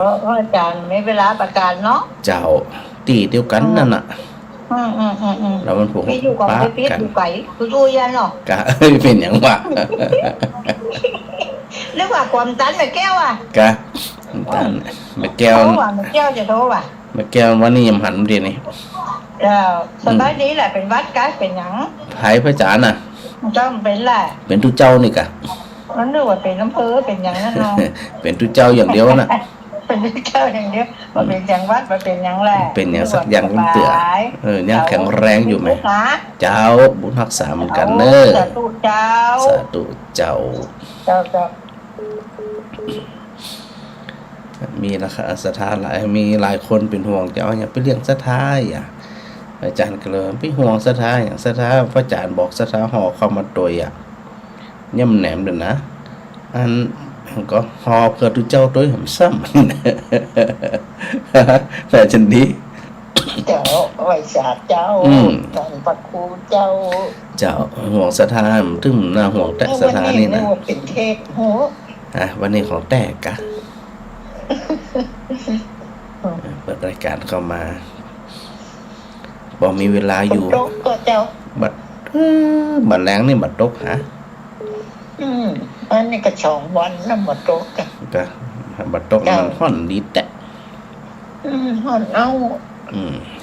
เพราะอาจารย์ไม่เวลาประกาศเนาะเจ้าตีเดียวกันนั่นน่ะแล้วมันผูกพี่อยู่กับพี่กันอยู่ไก่คือดูยันเนาะกะเป็นอย่างว่าเรียกว่าความตันแม่แก้วอ่ะกะตันแม่แก้วแม่แก้วจะโทรว่ะแม่แก้ววันนี้ยำหันเดียวนี่แล้วสบายดีแหละเป็นวัดกายเป็นหยังไผ่พระจานน่ะจ้องเป็นแหละเป็นทุเจ้านี่กะมันนึกว่าเป็นน้ำเพ้อเป็นหยังนั่นเนาะเป็นทุเจ้าอย่างเดียวน่ะเป็นเจ้าอย่างเดียวมาเป็นจังวัดมาเป็นอย่างแรกเป็นอย่างสักอย่างเป็นเตือยังแข็งแรงอยู่ไหมเจ้าบุญรักษาเหมือนกันเนอะสาธุเจ้าสาธุเจ้ามีราคาศรัทธาหลายมีหลายคนเป็นห่วงเจ้าอย่าไปเลี้ยงศรัทธาอ่ะอาจารย์ก็เลยไปห่วงศรัทธาอย่างศรัทธาพระอาจารย์บอกศรัทธาห่อเข้ามาตัวอ่ะย่ำแหนมเดินนะอันก็หอเพื่อทุเจ้าตัวผมซ้ำแต่ฉันดีเจ้าไว้ศาสตร์เจ้าตอนปักคูเจ้าห่วงศรัทธาถึงหน้าห่วงแต่ศรัทธานี่นะเป็นเทพโหวันนี้ของแตกกะเปิดรายการเข้ามาบอกมีเวลาอยู่บัดแรงนี่บัดตกฮะอันนี้ก็2 วันนะบัดตกก็บัดตกมันห่อนดีแต่ห่อนเอา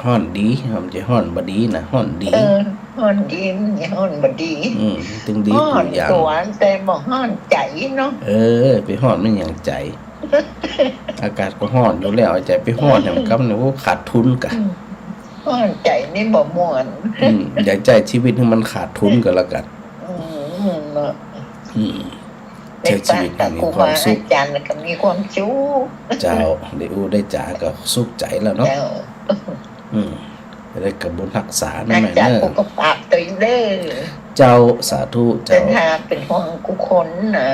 ห่อนดีมันจะห่อนบดีนะห่อนดีห่อนดีมันห่อนบดีตึงดีกูอย่างห่อนแต่บ่ห่อนใจเนาะไปห่อนไม่อย่างใจอากาศก็ห่อนอยู่แล้วใจไปห่อนอย่างกับเนี่ยว่าขาดทุนกันห่อนใจนี่บ่ม่วนอย่าใจชีวิตให้มันขาดทุนกันละกันใช้ชีวิตมีความสุขอาจารย์ก็มีความสุขเจ้าได้จ่าก็สุขใจแล้วเนาะจะได้กระบุญรักษาแม่เนอะอาจารย์ก็ฝากตัวเด้อเจ้าสาธุเจ้าเป็นห่วงกุคนนะ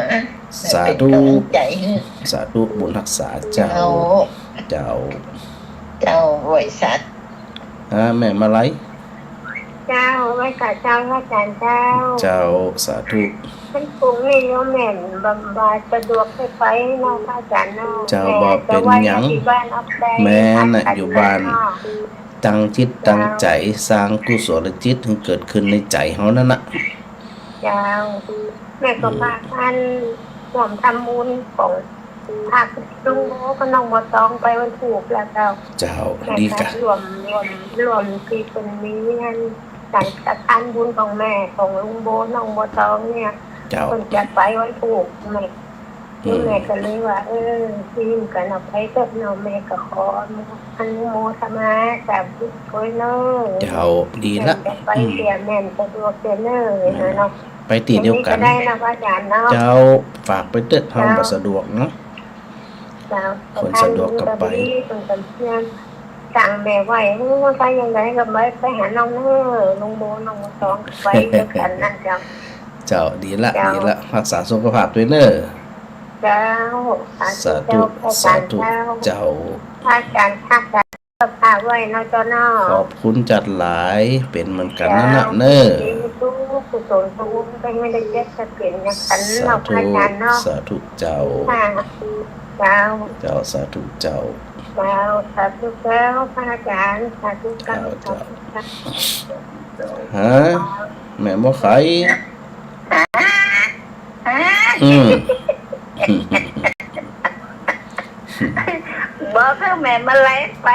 สาธุสาธุบุญรักษาเจ้าไว้สัตว์แม่มาไลเจ้าไว้กับเจ้าอาจารย์เจ้าสาธุมันคงไม่ยอมแม่นบำบัดสะดวกไปเนาะอาจารย์เนาะเจ้าบอกเป็นหยังแม่น่ะอยู่บ้านตั้งจิตตั้งใจสร้างกุศลจิตถึงเกิดขึ้นในใจเฮานั่นน่ะเจ้าแม่ก็พากันร่วมทำบุญของภาคลุงโบก็น้องบ่ต้องไปวันถูกแล้วเจ้าดีกะรวมที่เป็นนี้นั่นการจัดการบุญของแม่ของลุงโบน้องบ่ต้องเนี่ยคนจะไปวันถูกแม่ก็เลยว่าทีมกันเอาไปเถิดเนาะแม่ก็ขออนุโมทนาจากทุกคนเนาะเจ้าดีละไปเสียแม่นสะดวกเสียเนอะเนาะไปตีเดียวกันได้นะอาจารย์เนาะเจ้าฝากไปเถิดเฮาบ่สะดวกเนาะคนสะดวกก็ไปคนกันเพื่อนสั่งแม่ไว้ว่าไปยังไงก็ไปหาน้องเนอะลุงโบน้องสองไปด้วยกันนั่นเจ้าดีละรักษาสุขภาพด้วยเนอะเจ้าสาธุเจ้าอาจารย์ทักกันพาไว้เนาะเจ้าเนาะขอบคุณจัดหลายเป็นเหมือนกันนั่นน่ะเนอะกุศลทุกไปไม่ได้เจ็บจะเปลี่ยนอย่างกันเนาะอาจารย์เนาะสาธุเจ้าสาธุเจ้าสาธุเจ้าพระอาจารย์สาธุเจ้าฮะแม่บ่ไขบอกให้แม่มาไล่ไป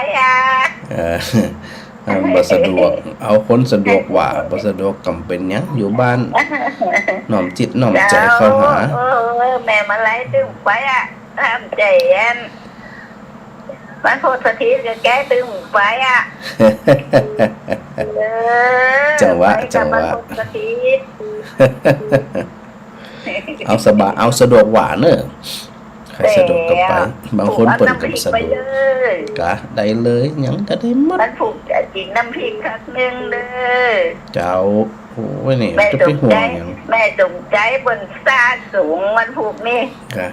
บ่สะดวกเอาคนสะดวกว่าบ่สะดวกกำเป็นหยังอยู่บ้านน้อมจิตน้อมใจเข้าหาแม่มาไล่ตึงไปทำใจบ้านโพธิสถิตก็แก้ตึงไปจังหวะเอาสะดวกหวานเนอะใครสะดวกก็ไปบางคนเปิดกับสะดวกกะได้เลยยังก็ได้หมดมันผูกจะกินน้ำพริกคักนึงเด้อเจ้าโอ้ยนี่จะไปห่วงยังแม่จงใจบนซาสูงมันผูกนี่กะ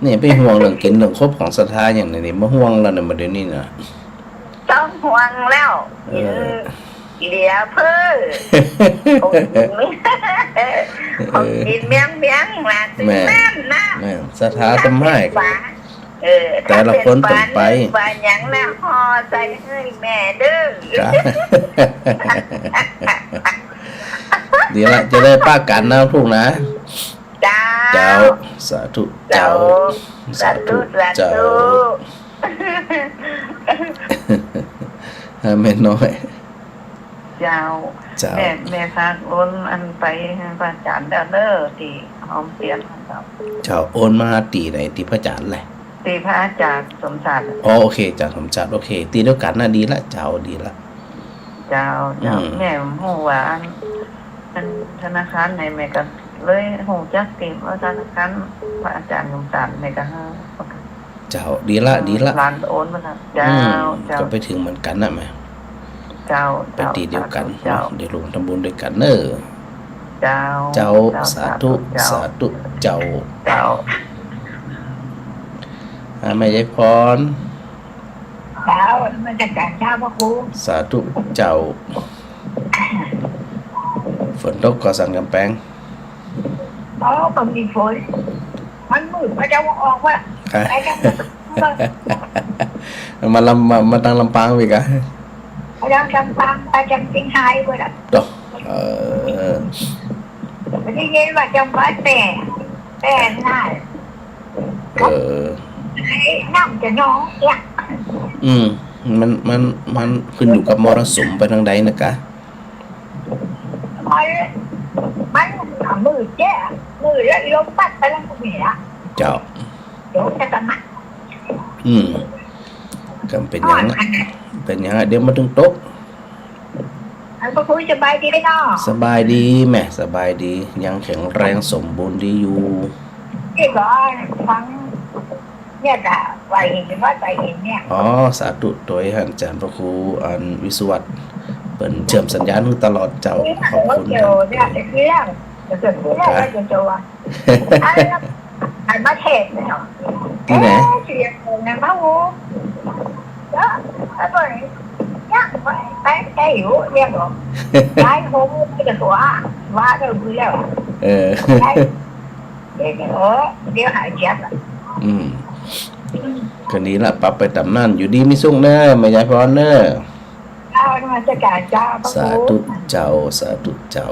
นี่ไปห่วงเรื่องกินเรื่องครบของศรัทธาอย่างนี้มาห่วงแล้วเนี่ยมาเดี๋ยวนี้นะต้องห่วงแล้วเดี๋ยวเพื่อผมกินเมียงมาตื่นน้ำนะศรัทธาทำให้ แต่ละคนเปิดไป บ้านยังนะพอใจให้แม่เด้อ จ้า ดีละจะได้ป้ากันนะถูกนะ เจ้า เจ้าสาธุเจ้าสาธุเจ้าแม่น้อย เจ้า เจ้า แม่พักโอนอันไปให้พระอาจารย์เด้อที่หอมเปลี่ยนครับ เจ้าโอนมาตีไหนตีพระจานแหละ ที่พระอาจารย์สมศักดิ์ อ๋อโอเคจ่าสมจัดโอเค ตีเดียวกันนะดีละเจ้าดีละ เจ้าแม่หูว่าอันธนาคารไหนแม่ก็เลยหูจักติว่าธนาคารพระอาจารย์สมศักดิ์แม่ก็ให้ เจ้าดีละดีละ ร้านโอนมาครับเจ้าเจ้า ก็ไปถึงเหมือนกันนะแม่ เจ้า ไปตีเดียวกัน เจ้า เดี๋ยวรวมทำบุญด้วยกันเนอะ เจ้า เจ้าสาธุสาธุเจ้า เจ้า แม่ยายพร เช้ามันจะการเช้าพ่อครู สาธุเจ้าฝนตกก็สั่งกำแพง ก็มีฝนมันมืดพระเจ้าออกว่าไปกัน มาตั้งลำปางไปกัน พระเจ้าจำปังไปจำสิงหายไปละ ดอก ไม่ได้ยินว่าจำบ้านแต่น่าน้ำจะน้องอยาก มันขึ้นอยู่กับมรสุมไปทางใดนะกะ มันมือแจ้มือแล้วลมปัดไปแล้วก็มีละ เจ้า เดี๋ยวจะกันนะ ก็เป็นอย่างเดี๋ยวมาถึงโต๊ะ อันก็คุยสบายดีได้เนาะ สบายดีแม่สบายดียังแข็งแรงสมบูรณ์ดีอยู่ ที่ก็ฟังเนี่ยด่าไปเห็นว่าไปเห็นเนี่ย อ๋อสาธุโดยอาจารย์พระครูอันวิสุวัตเปิ่นเชื่อมสัญญาณตลอดเจ้าขอบคุณ เดี๋ยวเนี่ยจะเรื่องจะเกิดเรื่องอะไรจะว่าอันมาเทศเนี่ย ที่ไหน เสียงเนี่ยมาหูเด้อไปยักไปอยู่เรียกหรอได้โหไม่ได้ตัวว่าเรื่องคือแล้ว เดี๋ยวหายเจ็บ คนนี้ละปรับไปตำนั่นอยู่ดีไม่สุ่งเนอไม่ยายพรเนอ เอามาจะการเจ้า สาธุเจ้าสาธุเจ้า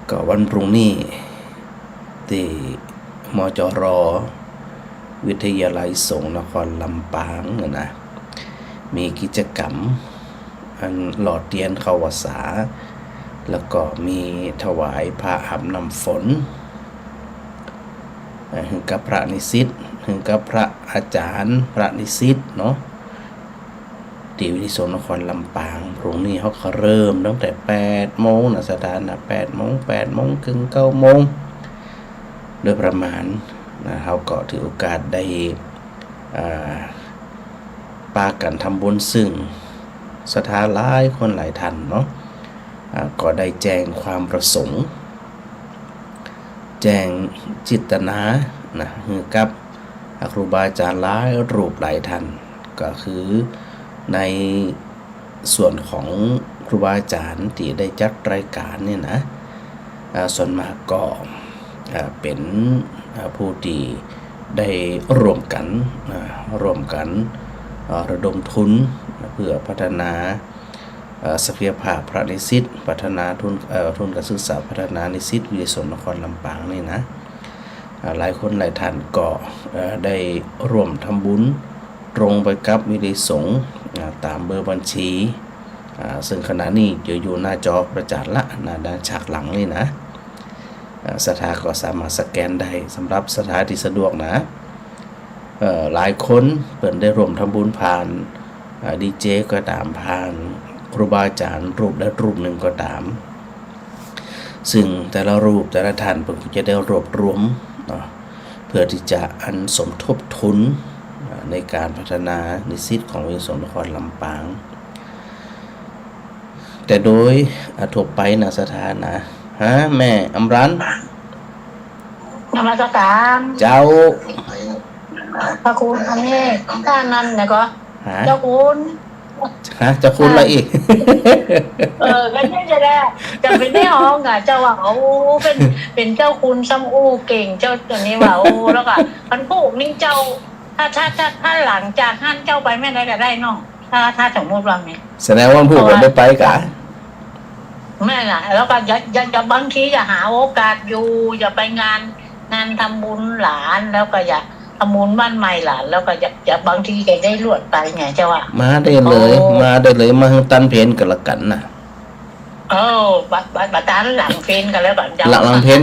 ก็วันพรุ่งนี้ที่มจรวิทยาลัยสงฆ์นครลำปางนะมีกิจกรรมอันหล่อเทียนเข้าพรรษาแล้วก็มีถวายพระอาบน้ำฝนถึงกับพระนิสิตถึงกับพระอาจารย์พระนิสิตเนาะที่วิทยาลัยนครลำปางพรุ่งนี้เขาก็เริ่มตั้งแต่8 โมงนะสถานะ8 โมง 8 โมงถึง 9 โมงโดยประมาณนะเขาก็ถือโอกาสได้ปากันทำบุญซึ่งศรัทธาหลายคนหลายท่านเนาะก็ได้แจ้งความประสงค์แจ้งจิตนานะกับครูบาอาจารย์หลายรูปหลายท่านก็คือในส่วนของครูบาอาจารย์ที่ได้จัดรายการเนี่ยนะส่วนมากก็เป็นผู้ที่ได้ร่วมกันระดมทุนเพื่อพัฒนาศักยภาพพระนิสิตพัฒนาทุนการศึกษาพัฒนานิสิตวิทยาลัยนครลำปางนี่นะหลายคนหลายท่านก็ได้ร่วมทำบุญตรงไปกับวิทยาลัยตามเบอร์บัญชีซึ่งขณะนี้อยู่หน้าจอประจานละด้านฉากหลังนี่นะสถาก็สามารถสแกนได้สำหรับสถาที่สะดวกนะหลายคนเปิดได้ร่วมทำบุญผ่านดีเจก็ตามผ่านครูบาอาจารย์รูปและรูปหนึ่งก็ตามซึ่งแต่ละรูปแต่ละท่านเพื่อจะได้รวบรวมเพื่อที่จะอันสมทบทุนในการพัฒนานิสิตของวิทยาลัยนครลำปางแต่โดยทั่วไปนะสถานะแม่อำรัน นมัสการ เจ้า พระคุณอันนี้ท่านนั้นเนี่ยก็เจ้าคุณ ฮะจะคุณอะไรอีก ก็เนี่ยจะได้จะเป็นแม่ห้องอ่ะเจ้าว่าโอ้เป็นเจ้าคุณซ้ำอู้เก่งเจ้าตัวนี้ว่าโอ้แล้วก็มันพูกนี่เจ้าถ้าหลังจากท่านเจ้าไปแม่ได้ก็ได้น้องถ้าสมมติว่านี้ แสดงว่าผู้กันได้ไปกะ แม่น่ะแล้วก็อย่าบางทีอย่าหาโอกาสอยู่อย่าไปงานทำบุญหลานแล้วก็อย่าทำบุญบ้านใหม่หลานแล้วก็อย่าบางทีแกได้ลวดไปไงเจ้าว่ามาได้เลยมาได้เลยมาตันเพนกันละกันนะบัตรหลังเพนกันแล้วก่อนเจ้าหลังเพน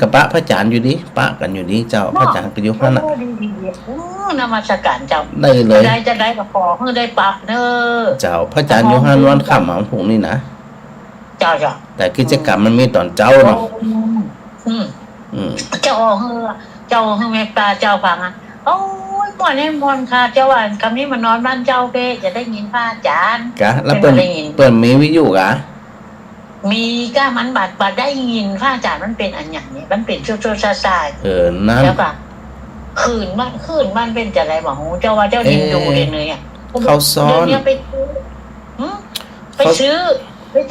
กับพระอาจารย์อยู่ดิปะกันอยู่ดิเจ้าพระอาจารย์ก็อยู่นั่นน่ะนมัสการเจ้าได้เลยจะได้กับขอเพื่อได้ปะเนอเจ้าพระอาจารย์อยู่ฮันวันค่ำของผมนี่นะเจ้าแต่กิจกรรมมันมีตอนเจ้าเนาะเจ้าแม่ปลาเจ้าฟังอ่ะโอ้ยบ่อนให้มนค่ะเจ้าว่าคำนี้มานอนบ้านเจ้าเป้จะได้ยินพระอาจารย์กะแล้วเปิดมีวิทยุกะมีก้ามันบัดได้ยินพระอาจารย์มันเป็นอันอย่างนี้มันเป็นโชซานั่นแล้วก็คืนมันเป็นจะอะไรบอกเจ้าว่าเจ้าดินดูเลยเนี่ยเขาซ้อนไป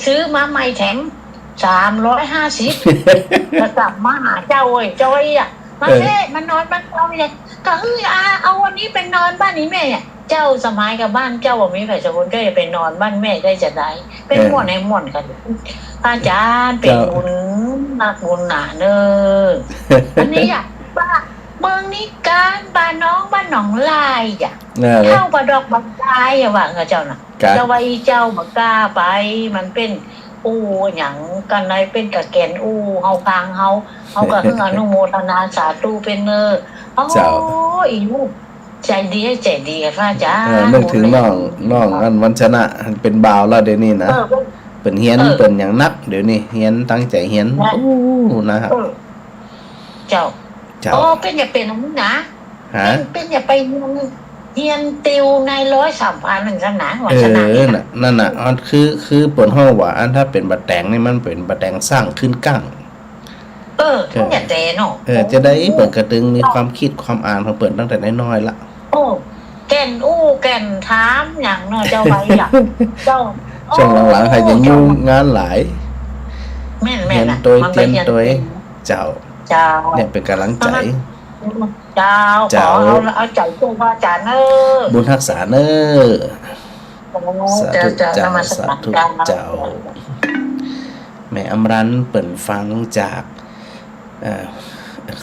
ซื้อมาใหม่แถม350จะกลับมาหาเจ้าเจ้าอ่ะมาเซ่มันนอนบ้านเราเนี่ยก็เอาวันนี้เป็นนอนบ้านนี้แม่เจ้าสมัยกับบ้านเจ้าว่ามีใครสักคนก็จะไปนอนบ้านแม่ได้จะได้เป็นม่วนในม่วนกันอาจารย์เป็นบุญนักบุญหนาเนออันนี้บ้านเมืองนี้การบ้านน้องบ้านหนองลายเข้าประดอกบักลายว่าเจ้าน่ะเจ้าไว้เจ้าบักกล้าไปมันเป็นอย่างกันในเป็นกะแกนเฮาฟังเฮาก็คืออนุโมทนาสาธุเป็นเนออีลูกใจดีพระอาจารย์นึกถึงน้องอันวันชนะเป็นบ่าวแล้วเดี๋ยวนี้นะเป็นเฮียนเป็นอย่างนักเดี๋ยวนี้เฮียนตั้งใจเฮียนนะครับเจ้าเป็นอย่าเป็นนั้นนะเป็นอย่าไปเฮียนติวใน100-3,000นึงซั่นนะวันชนะนั่นน่ะคือเปิ้นเฮาว่าอันถ้าเป็นบัดแตงนี่มันเป็นบัดแตงสร้างขึ้นกั้งอย่าแต่เนาะจะได้เปิดกระตึงมีความคิดความอ่านของเปิดตั้งแต่น้อยๆละแก่นแก่นถามอย่างเนาะเจ้าไว้ล่ะเจ้าช่วงหลังๆใครจะยุ่งงานหลายแม่นๆตัวเตียนตัวเจ้าเนี่ยเป็นกำลังใจเจ้าเอาใจตัวพระอาจารย์เนอบุญทักษาเนอสาธุเจ้าสาธุเจ้าแม่อมรันเปิดฟังจาก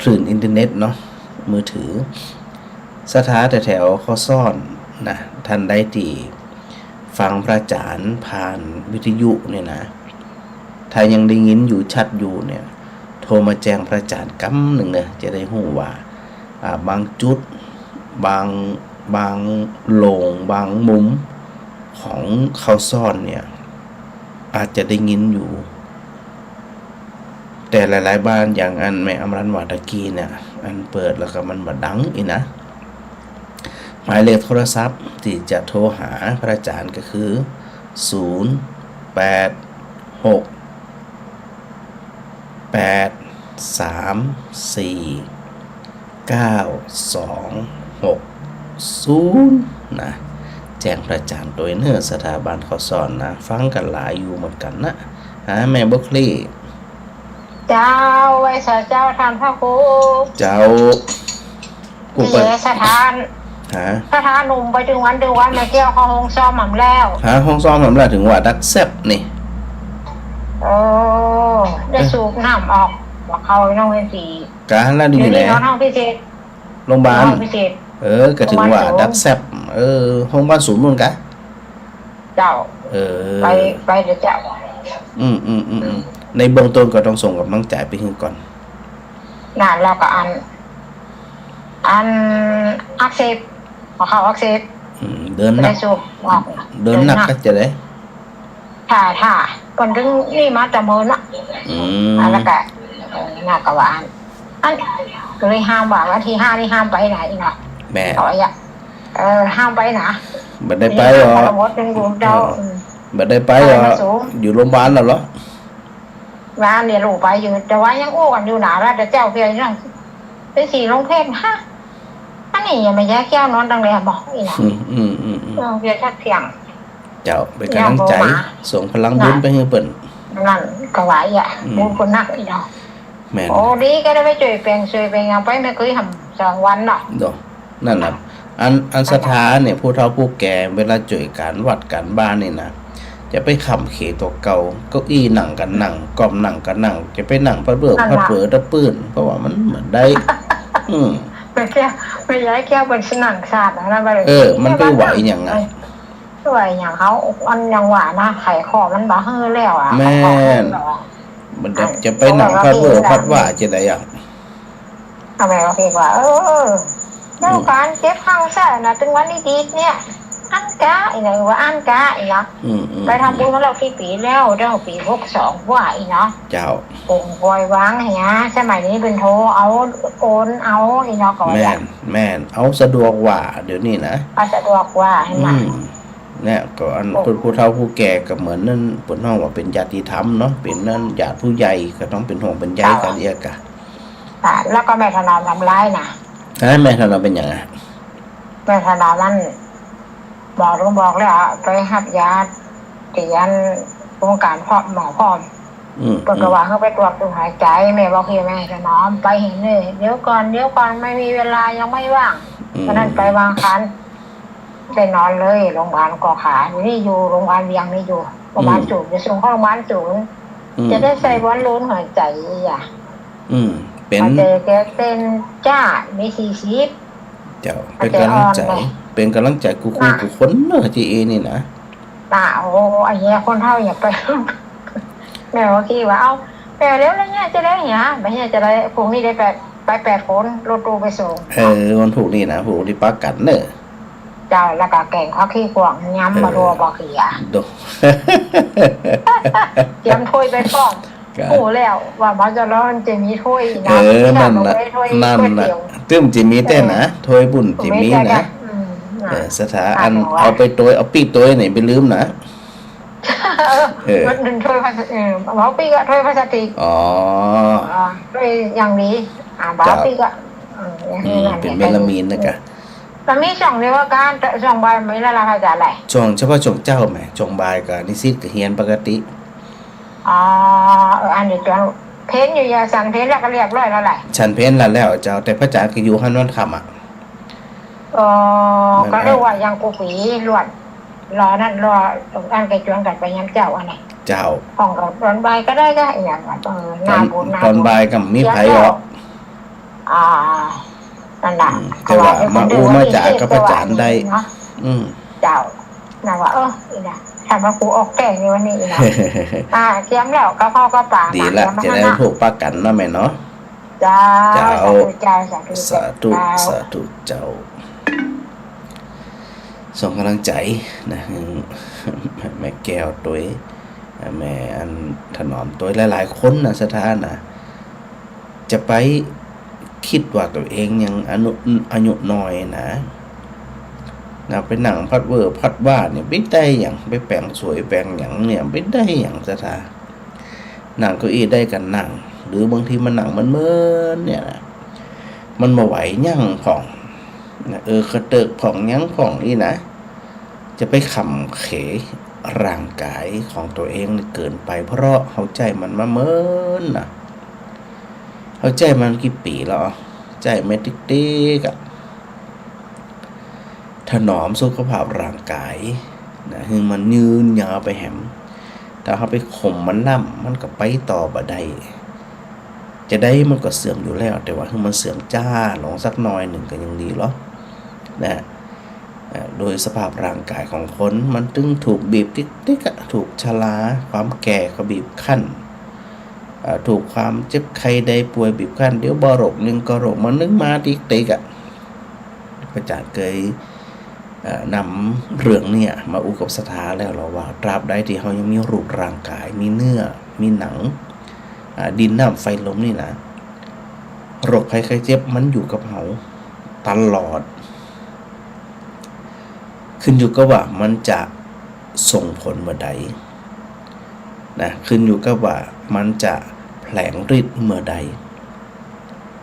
คลื่นอินเทอร์เน็ตเนาะมือถือสถาแถวข้อซ่อนนะท่านได้ตีฟังพระอาจารย์ผ่านวิทยุเนี่ยนะถ้ายังได้ยินอยู่ชัดอยู่เนี่ยโทรมาแจ้งพระอาจารย์กำหนึ่งเนี่ยจะได้หูว่าบางจุดบางโหลงบางมุมของข้อซ่อนเนี่ยอาจจะได้ยินอยู่แต่หลายๆบ้านอย่างอันแม่อมรันวาตะกี้เนี่ยอันเปิดแล้วก็มันมาดังอีนะหมายเลขโทรศัพท์ที่จะโทรหาพระอาจารย์ก็คือ0863492260นะแจ้งพระอาจารย์โดยเนื้อสถาบันเขาสอนนะฟังกันหลายอยู่เหมือนกันนะแม่บุคลีเจ้าไว้เจ้าทานพระครูเจ้ากูไปสถานหนุ่มไปถึงวันแม่แก้วห้องซ้อมหม่ำแล้วห้องซ้อมหม่ำแล้วถึงว่าดักแซบนี่ได้สูบน้ำออกบอกเขาน้องเป็นสีการแล้วดีแล้วห้องพิเศษโรงพยาบาลก็ถึงว่าดักแซบห้องบ้านศูนย์มึงกะเจ้าไปเดี๋ยวเจ้าในเบื้องต้นก็ต้องส่งกำลังใจไปให้ก่อนเราก็อันอักเสบเขาอักเสบเดินหนักก็จะได้ถ้าก่อนถึงนี่มาแต่เมินละแล้วก็หนักกว่าอันก็เลยห้ามว่าที่5นี่ห้ามไปไหนเนาะแม่ต่อยห้ามไปนะบัดได้ไปหรอบัดได้ไปหรออยู่โรงพยาบาลแล้วเหรอร้านเนี่ยลูกไปอยู่แต่ว่ายังอ้กันอยู่หนาแล้วแต่เจ้าเพียงนั่งไปสีลงเพศอันนี้ยังไม่แย่แก้วนอนดังเลยบอกอีกนะเพียงชักเพียง เจ้าเป็นกำลังใจส่งพลังบุญไปให้เปิ้น นั่นก็ไหวอ่ะบุญคนนักอีเนาะ แม่น โอ้ดีก็ได้ไปช่วยแปลงช่วยแปลงเอาไปไม่เคยทำ2 วันเนาะ ดอกนั่นน่ะอันสถานเนี่ยผู้เฒ่าผู้แก่เวลาจ่วยการวัดการบ้านนี่นะจะไปขำเขตัวเก่าเก้าอี้นั่งกันนั่งกล่อมนั่งกันนั่งจะไปนั่งพัดเบิกพัดเผลอตะปื้นเพราะว่ามันเหมือนได้ ไม่แค่ไม่ย้ายแก้วเป็นสนั่งศาสตร์นะไปเลย มันไปไหวอย่างไง ไหวอย่างเขาอันยังหวานะไข่คอมันบ้าเฮ้อแล้วอ่ะ แม่น มันจะไปนั่งพัดเบิกพัดว่าจะได้อย่าง ทำไมเราเรียกว่าเจ้าการเก็บข้าวใส่นะถึงวันนี้ดีเนี่ยอันกะอีไหนว่าอันกะอีเนาะไปทำบุญของเรากี่ปีแล้วเจ้าปี62ว่าอีเนาะ เจ้า ปุ่งปล่อยวางอย่างเงี้ยสมัยนี้เป็นโทรเอาโอนเอาอีเนาะก่อน แม่นเอาสะดวกกว่าเดี๋ยวนี้นะ เอาสะดวกว่าให้มา เนี่ยก็อันผู้เฒ่าผู้แก่ก็เหมือนนั่นเปิ้นเฮาว่าเป็นญาติธรรมเนาะเป็นนั่นญาติผู้ใหญ่ก็ต้องเป็นห่วงเป็นใยกันเอียกะ แล้วก็แม่ถนอมทำร้ายนะ แม่ถ้าเราเป็นอย่างไง แม่ถนอมมันบอกแล้วไปหับยาเตียนโครงการพ่อหมอพร้อมเปิดกระว่าเขาไปตรวจดูหายใจแม่บอกให้แม่ถนอมไปเห็นเลยเดี๋ยวก่อนไม่มีเวลายังไม่ว่างเพราะนั้นไปวางคันได้นอนเลยโรงพยาบาลก่อขานี่อยู่โรงพยาบาลเวียงนี่อยู่โรงพยาบาลสูงจะส่งเข้าโรงพยาบาลสูงจะได้ใส่บอลลูนหายใจอ่ะเป็นแกเป็นจ้ามี40เจ้าเป็นกำลังใจเป็นกำลังใจกูคนเนอะจีเอนี่นะโอ้ไอ้เหี้ยคนเท่าอย่าไปแม่ว่าคิดว่าเอาแปเร็วแล้วเนี่ยจะได้เหี้ยไม่ใช่จะได้พรุ่งนี้ได้ไป8 คนรถตู้ไปส่งวันถูกนี่นะผูกที่ปักกันเนอะเจ้าแล้วก็แกงข้าวขี้กวางย้ำมารัวบอกเหี้ยดูเตรียมถ้วยไปพร้อมโอ้แล้วว่ามันจะร้อนจะมีถ้วยนะนั่นน่ะตึ้มจิมีเต้นนะถ้วยบุญจิมีนะสถานอันเอาไปตัวเอาปีกตัวไหนไปลืมนะมันหนึ่งถ้วยพลาสติกบ้าปีกถ้วยพลาสติกถ้วยอย่างนี้บ้าปีกเป็นเมลามีนนะกะตอนนี้ช่องเรียกว่าการช่องใบไม่ละลายจะอะไรช่องเฉพาะช่องเจ้าไหมช่องใบกับนิสิตกับเฮียนปกติอันนี้จวนเพ้นอยู่ยาสันเพ้นแล้วก็เรียบร้อยแล้วแหละฉันเพ้นแล้วเจ้าแต่พระจ๋าก็อยู่หันวันคำอ่ะก็เรียกว่ายังกูฝีล้วนรอนั่นรออันไกลจวนกันไปย้ำเจ้าอันไหนเจ้าของกับตอนบ่ายก็ได้ก็อย่างหน้าบุญตอนบ่ายกับมีไผ่หรอกนั่นแหละแต่ว่ามาอูมาจ่ากับพระจ๋าได้เจ้าน่าว่าอีน่ะถามว่ากูออกแก่ในวันนี้นะเตรียมแล้วก็พ่อก็ป่าดีละจะได้ผูกปากกันนะแม่เนาะเจ้าสาธุเจ้าส่งกำลังใจนะแม่แก้วตัวแม่อันถนอมตัวหลายๆคนนะสถานนะจะไปคิดว่าตัวเองยังอายุน้อยนะไปหนังพัดเวอร์พัดว่าเนี่ยไม่ได้อย่างไปแปลงสวยแปลงอย่างเนี่ยไม่ได้อย่างสถาหนังเก้าอี้ได้กันหนังหรือบางทีมันหนังมันเมินเนี่ยนะมันมาไหวยั่งผ่องกระเติกผ่องยั่งผ่องนี่นะจะไปขำเขร่างกายของตัวเองเกินไปเพราะเข้าใจมันมาเมินนะเข้าใจมันกี่ปีแล้วใจไม่ติ๊กๆถนอมสุขภาพร่างกายนะคือมันยืนยาวไปแหมถ้าเขาไปข่มมันล่ำมันก็ไปต่อบ่ได้จะได้มันก็เสื่อมอยู่แล้วแต่ว่าคือมันเสื่อมจ้าลงสักหน่อยหนึ่งก็ยังดีหรอนะโดยสภาพร่างกายของคนมันตึงถูกบีบติ๊กถูกชราความแก่ก็บีบขั้นถูกความเจ็บไข้ได้ป่วยบีบขั้นเดี๋ยวบ่โรคนึงก็โรคมันนึงมาติ๊กพระอาจารย์เคยนำเรื่องเนี่ยมาอุกับสถาแล้วเราว่าตราบใดที่เขายังมีรูปร่างกายมีเนื้อมีหนังดินน้ำไฟลมนี่นะโรคภัยไข้เจ็บมันอยู่กับเขาตลอดขึ้นอยู่กับว่ามันจะส่งผลเมื่อใดนะขึ้นอยู่กับว่ามันจะแผลงฤทธิ์เมื่อใด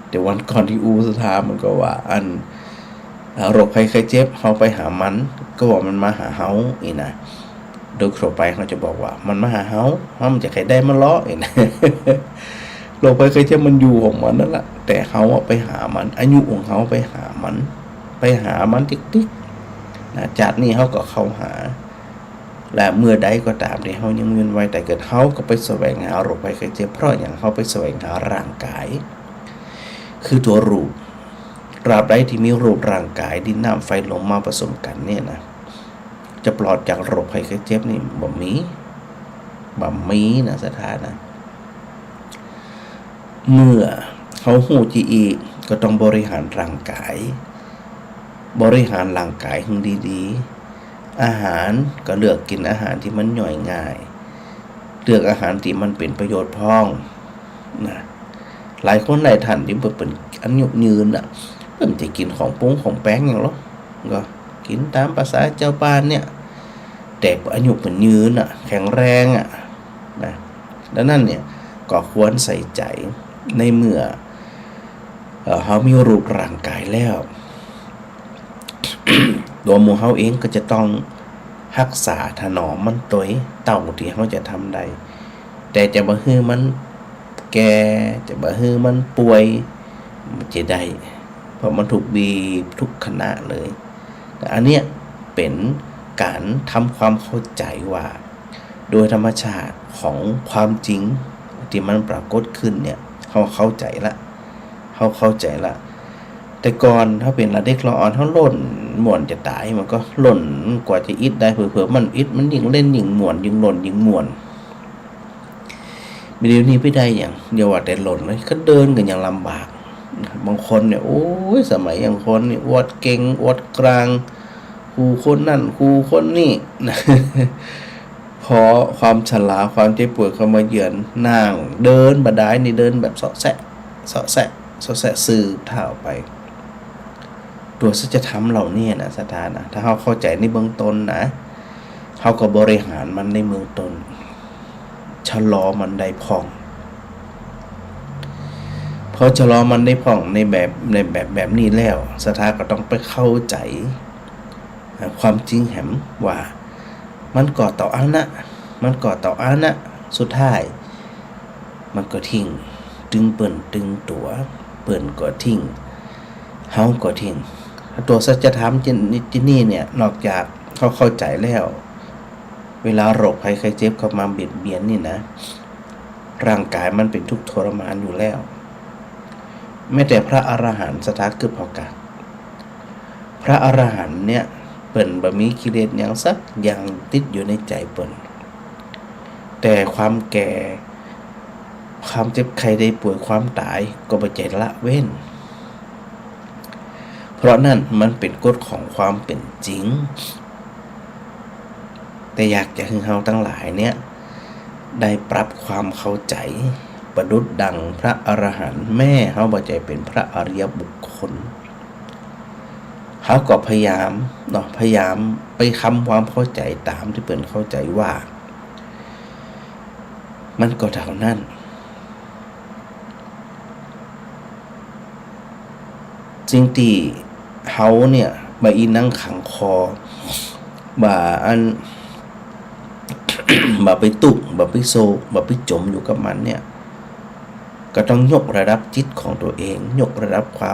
เดี๋ยววันก่อนที่สถามันก็ว่าอันโรคภัยไข้เจ็บเขาไปหามันก็บอกมันมาหาเฮาอีนะ โดยทั่วไปเขาจะบอกว่ามันมาหาเฮามันจะใครได้มาล้อเอง โรคภัยไข้เจ็บมันอยู่ของมันนั่นแหละแต่เขาไปหามันอายุของเขาไปหามันติ๊กๆนะจากนี้เขาก็เข้าหาและเมื่อใดก็ตามที่เขายังเวียนว่ายแต่เกิดเขาก็ไปแสวงหาโรคภัยไข้เจ็บเพราะอย่างเขาไปแสวงหาร่างกายคือตัวรูปตราบใดที่มีรูปร่างกายดินน้ำไฟลมมาผสมกันเนี่ยนะจะปลอดจากโรคภัยไข้เจ็บนี่บ่มีนะสถานะเมื่อเขาหูจีอีกก็ต้องบริหารร่างกายให้ดีๆอาหารก็เลือกกินอาหารที่มันย่อยง่ายเลือกอาหารที่มันเป็นประโยชน์พ้องนะหลายคนหลายท่านที่เป็นอันยุยืนเพิ่นจะกินของปุ้งของแป้งอย่างหรอก็กินตามภาษาเจ้าบ้านเนี่ยแต่อายุเป็นยืนแข็งแรงนะดังนั้นเนี่ยก็ควรใส่ใจในเมื่อเขามีรูปร่างกายแล้ว ตัวหมู่เขาเองก็จะต้องรักษาถนอมมันตัวเต่าที่เขาจะทำได้แต่จะบ่ฮื้อมันแก่จะบ่ฮื้อมันป่วยมันจะได้เพราะมันถูกบีบทุกขณะเลยแต่อันเนี้ยเป็นการทำความเข้าใจว่าโดยธรรมชาติของความจริงที่มันปรากฏขึ้นเนี่ยเขาเข้าใจละแต่ก่อนถ้าเป็นละเด็กละอ่อนเขาล่นม่วนจะตายมันก็ล่นกว่าจะอิดได้เผื่อมันอิดมันยิ่งเล่นยิ่งม่วนยิ่งล่นยิ่งม่วนมีเดี๋ยวนี้ไม่ได้อย่างเดียวว่าแต่ล่นเลยก็เดินกันอย่างลำบากบางคนเนี่ยโอ้ยสมัยอย่างคนนี่อวดเก่งอวดกลางครูคนนั่นครูคนนี่ พอความฉลาดความเจ็บปวดเข้ามาเยือนนั่งเดินบดายนี่เดินแบบเสาะแสะสืบเท้าไปตัวสัจธรรมเหล่านี้นะสถานะถ้าเขาเข้าใจในเบื้องต้นนะเขาก็บริหารมันในเบื้องต้นชะลอมันได้พ่องพอชะลอมันได้พ่องในแบบนี้แล้วสถาก็ต้องไปเข้าใจความจริงแหมว่ามันก่อต่ออานะสุดท้ายมันก็ทิ้งตึงตัวเปิ่นก็ทิ้งเฮาก็ทิ้งตัวสัจธรรมที่นี่เนี่ยนอกจากเขาเข้าใจแล้วเวลาโรคภัยไข้เจ็บเข้ามาเบียดเบียนนี่นะร่างกายมันเป็นทุกข์ทรมานอยู่แล้วแม้แต่พระอรหันต์สถาคือพอกะพระอรหันต์เนี่ยเปิ่นบ่มีกิเลสอย่างสักอย่างติดอยู่ในใจเปิ่นแต่ความแก่ความเจ็บไข้ได้ป่วยความตายก็บ่ใจละเว้นเพราะนั่นมันเป็นกฎของความเป็นจริงแต่อยากจะให้เฮาทั้งหลายเนี่ยได้ปรับความเข้าใจประดุจดังพระอรหันต์แม่เฮาบ่ใจเป็นพระอริยบุคคลเขาก็พยายามไปทำความเข้าใจตามที่เพิ่นเข้าใจว่ามันก็เท่านั้นสิ่งที่เขาเนี่ยบ่อีนั่งขังคอบ่อัน บ่ไปตุกบ่ไปโซบ่ไปจมอยู่กับมันเนี่ยก็ต้องยกระดับจิตของตัวเองยกระดับควา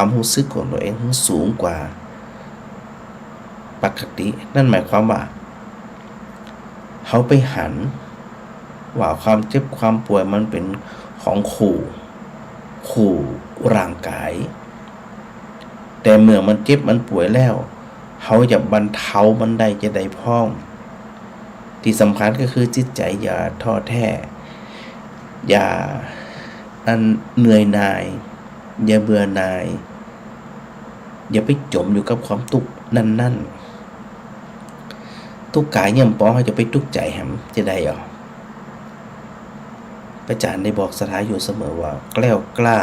มรู้สึกของตัวเองให้สูงกว่าปกตินั่นหมายความว่าเขาไปหันว่าความเจ็บความป่วยมันเป็นของขู่ร่างกายแต่เมื่อมันเจ็บมันป่วยแล้วเขาจะบรรเทามันได้จะได้พ้องที่สำคัญก็คือจิตใจอย่าท้อแท้อย่าเหนื่อยหน่ายอย่าเบื่อหน่ายอย่าไปจมอยู่กับความทุกข์นั่นทุกข์กายย่ำป้อให้จะไปทุกข์ใจแหมจะได้หรอพระอาจารย์ได้บอกสถาอยู่เสมอว่าแกล้วกล้า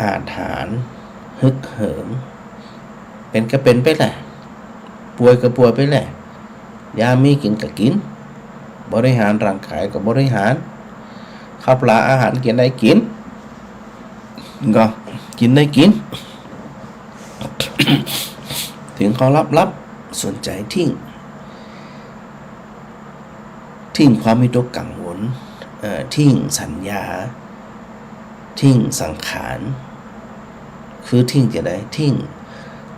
อาถรรพ์ฮึกเหิมเป็นก็เป็นไปแหละป่วยก็ป่วยไปแหละยามีกินก็กินบริหารร่างกายก็บริหารข้าวปลาอาหารกินได้กินก็กินได้กิน ถึงเขารับสนใจทิ้ง ทิ้งความวิตกกังวลทิ้งสัญญาทิ้งสังขารคือทิ้งจะได้ทิ้ง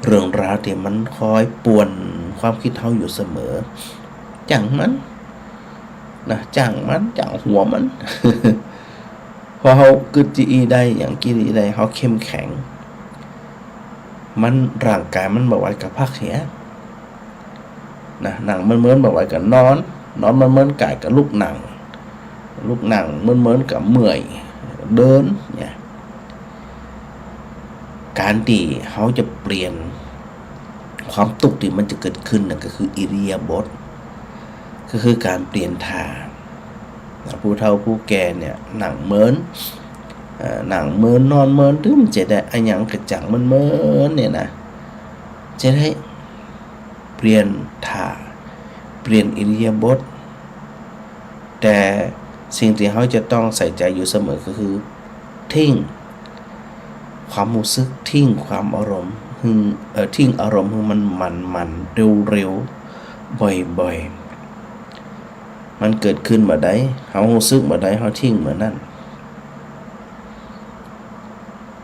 เรื่องราวที่มันคอยป่วนความคิดเฮาอยู่เสมอจังมันนะจังมันจังหัวมัน พอเฮากึดจีได้อย่างกิริได้เฮาเข้มแข็งมันร่างกายมันบ่ไหวกับพักเหียนะหนังมันเหมือนบ่ไหวกับนอนมันเหมือนกายกับลูกหนังมันเหมือนกับเมื่อยเดินเนี่ยการที่เขาจะเปลี่ยนความตุกที่มันจะเกิดขึ้นนั่นก็คืออิริยาบถก็คือการเปลี่ยนท่าผู้เฒ่าผู้แก่เนี่ยหนังเหมือนนอนเหมือนตึ้มจะได้อันยังกระจังเหมือนเนี่ยนะจะได้เปลี่ยนท่าเปลี่ยนอิริยาบถแต่สิ่งที่เขาจะต้องใส่ใจอยู่เสมอก็คือทิ้งความรู้สึกทิ้งความอารมณ์ทิ้งอารมณ์มันเร็วบ่อยมันเกิดขึ้นมาได้เขารู้สึกมาได้เขาทิ้งเหมือนนั่น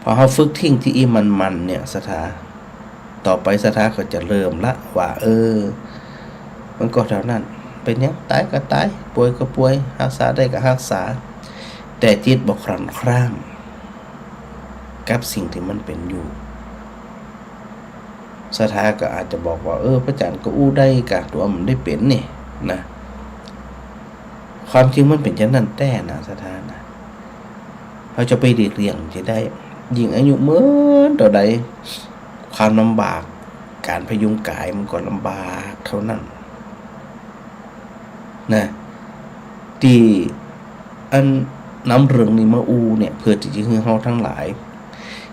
พอเขาฝึกทิ้งที่มันเนี่ยสถาต่อไปสถาก็จะเริ่มละว่ามันก็เท่านั้นเป็นยังตายก็ตายป่วยก็ป่วยรักษาได้ก็รักษาแต่จิตบ่ครั่นคร่างกับสิ่งที่มันเป็นอยู่สถาก็อาจจะบอกว่าพระอาจารย์ก็อู้ได้กะตัวมันได้เป็นนี่นะความจริงมันเป็นอย่างนั้นแต่นะสถานะเขาจะไปเรียงจะได้ยิ่งอายุเมื่อต่อใดความลำบากการพยุงกายมันก็ลำบากเท่านั้นนะที่อันน้ำเรื่องนี้มาอูเนี่ยเพื่อที่จะให้เฮาทั้งหลาย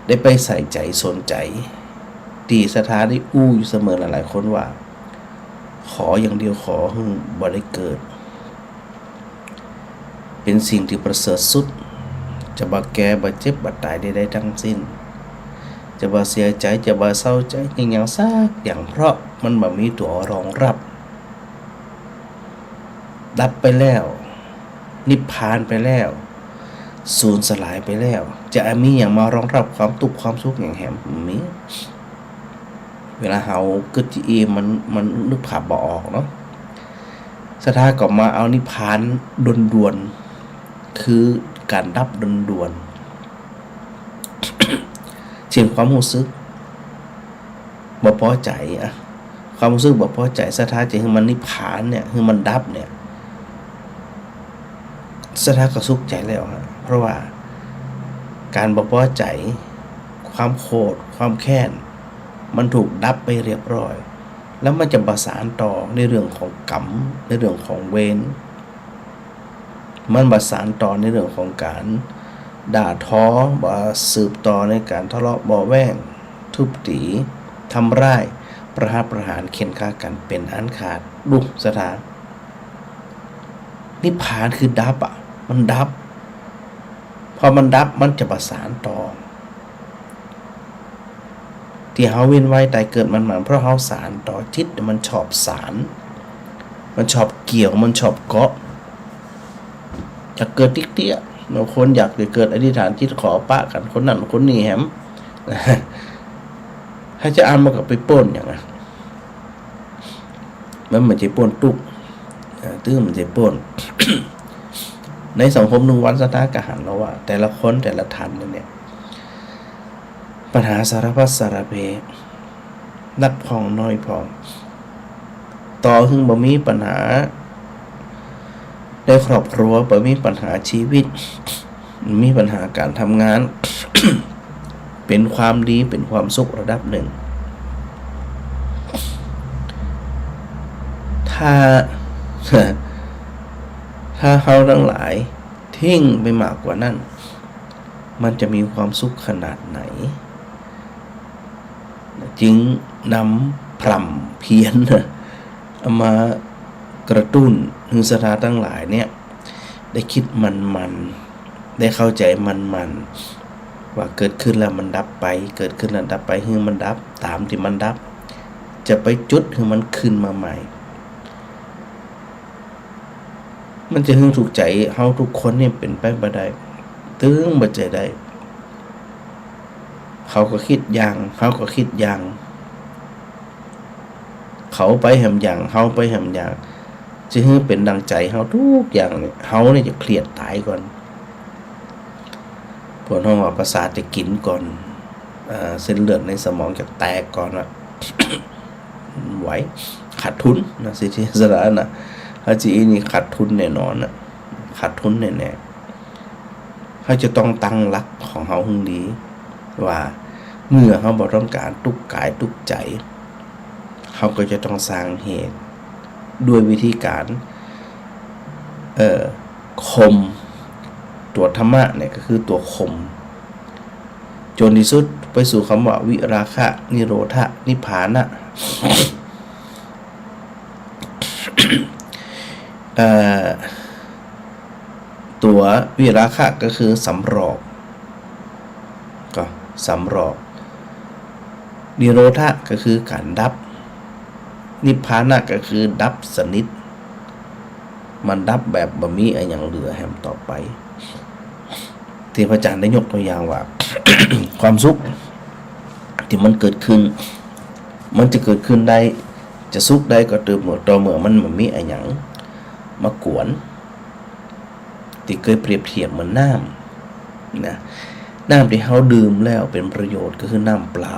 ได้ไปใส่ใจสนใจตีสถาได้อู้อยู่เสมอหลายๆคนว่าขออย่างเดียวขอให้บ่ได้เกิดเป็นสิ่งที่ประเสริฐสุดจะบ่แก่บ่เจ็บบ่ตายได้ทั้งสิ้นจะบ่เสียใจจะบ่เศร้าใจอย่างซากอย่างเพราะมันบ่มีตัวรองรับดับไปแล้วนิพพานไปแล้วสูญสลายไปแล้วจะมีอย่างมารองรับความทุกข์ความสุขอย่างแหมมีเวลาเฮากึดจีมันนึกภาพบ่ออกเนาะสถาก็มาเอานิพพานด่วนๆคือการดับด่วนๆ เช่นความรู้สึกบ่พอใจความรู้สึกบ่พอใจสถาจะให้มันนิพพานเนี่ยให้มันดับเนี่ยสถาก็สุขใจแล้วฮะเพราะว่าการบ่พอใจความโกรธความแค้นมันถูกดับไปเรียบร้อยแล้วมันจะประสานต่อในเรื่องของกรรมในเรื่องของเวรมันประสานต่อในเรื่องของการด่าท้อบ่สืบต่อในการทะเลาะเบาะแว้งทุบตีทำร้ายประหารเข็นฆ่ากันเป็นอันขาดดุสถานนิพพานคือดับมันดับพอมันดับมันจะประสานต่อที่เฮาเว้นไว้ตายเกิดมันเพราะเฮาสารต่อจิตมันชอบสารมันชอบเกี่ยวมันชอบเกาะจะเกิดติ๊กเตี้ยบางคนอยากจะเกิดอธิษฐานจิตขอปะกันคนนั้นคนนี้แฮมถ้าจะอ่านมันก็ไปป่นอย่างนั้นมันเหมือนจะป่นตุกตื้อมันจะป่น ในสังคมหนึ่งวันสถากหันแล้วว่าแต่ละคนแต่ละท่านเนี่ยปัญหาสารพัดสารเพนักพองน้อยพองต่อหึงบ่มีปัญหาในครอบครัวบ่มีปัญหาชีวิตมีปัญหาการทำงาน เป็นความดีเป็นความสุขระดับหนึ่งถ้าเฮาทั้งหลายทิ้งไปมากกว่านั้นมันจะมีความสุขขนาดไหนจึงนำพร่ำเพียรเอามากระตุ้นให้สถาทั้งหลายเนี่ยได้คิดมันได้เข้าใจมันว่าเกิดขึ้นแล้วมันดับไปเกิดขึ้นแล้วดับไปให้มันดับตามที่มันดับจะไปจุดให้มันขึ้นมาใหม่ มันจะฮึ่งถูกใจเฮาทุกคนนี่เป็นไปบ่ได้ตึงบ่ใจได้เขาก็คิดอย่างเฮาก็คิดอย่างเขาไปแหมอย่างเฮาไปแหมอย่างจะฮึ่งเป็นดังใจเฮาทุกอย่างเนี่ยเฮาเนี่ยจะเครียดตายก่อนผลของว่าประสาทจะกินก่อนเส้นเลือดในสมองจะแตกก่อนว่า ไหวขาดทุนนะสิที่สระนะฮาจีนี่ขาดทุนแน่นอนนะขาดทุนแน่ๆเขาจะต้องตั้งหลักของเขาให้ดีว่าเมื่อเขาบ่ต้องการทุกกายทุกใจเขาก็จะต้องสร้างเหตุด้วยวิธีการคมตัวธรรมะเนี่ยก็คือตัวคมจนที่สุดไปสู่คำว่าวิราคะนิโรธะนิพพานะ ตัววิราคะก็คือสำรอกก็สำรอกนิโรธะก็คือการดับนิพพานะก็คือดับสนิทมันดับแบบบ่มีอะไรอย่างเหลือแหมต่อไปที่พระอาจารย์ได้ยกตัวอย่างว่า ความสุขที่มันเกิดขึ้นมันจะเกิดขึ้นได้จะสุขได้ก็เต่อเมื่อมันบ่มีอะไรอย่างมากวนที่เคยเปรียบเทียบเหมือนน้ำนะน้ำที่เขาดื่มแล้วเป็นประโยชน์ก็คือน้ำเปล่า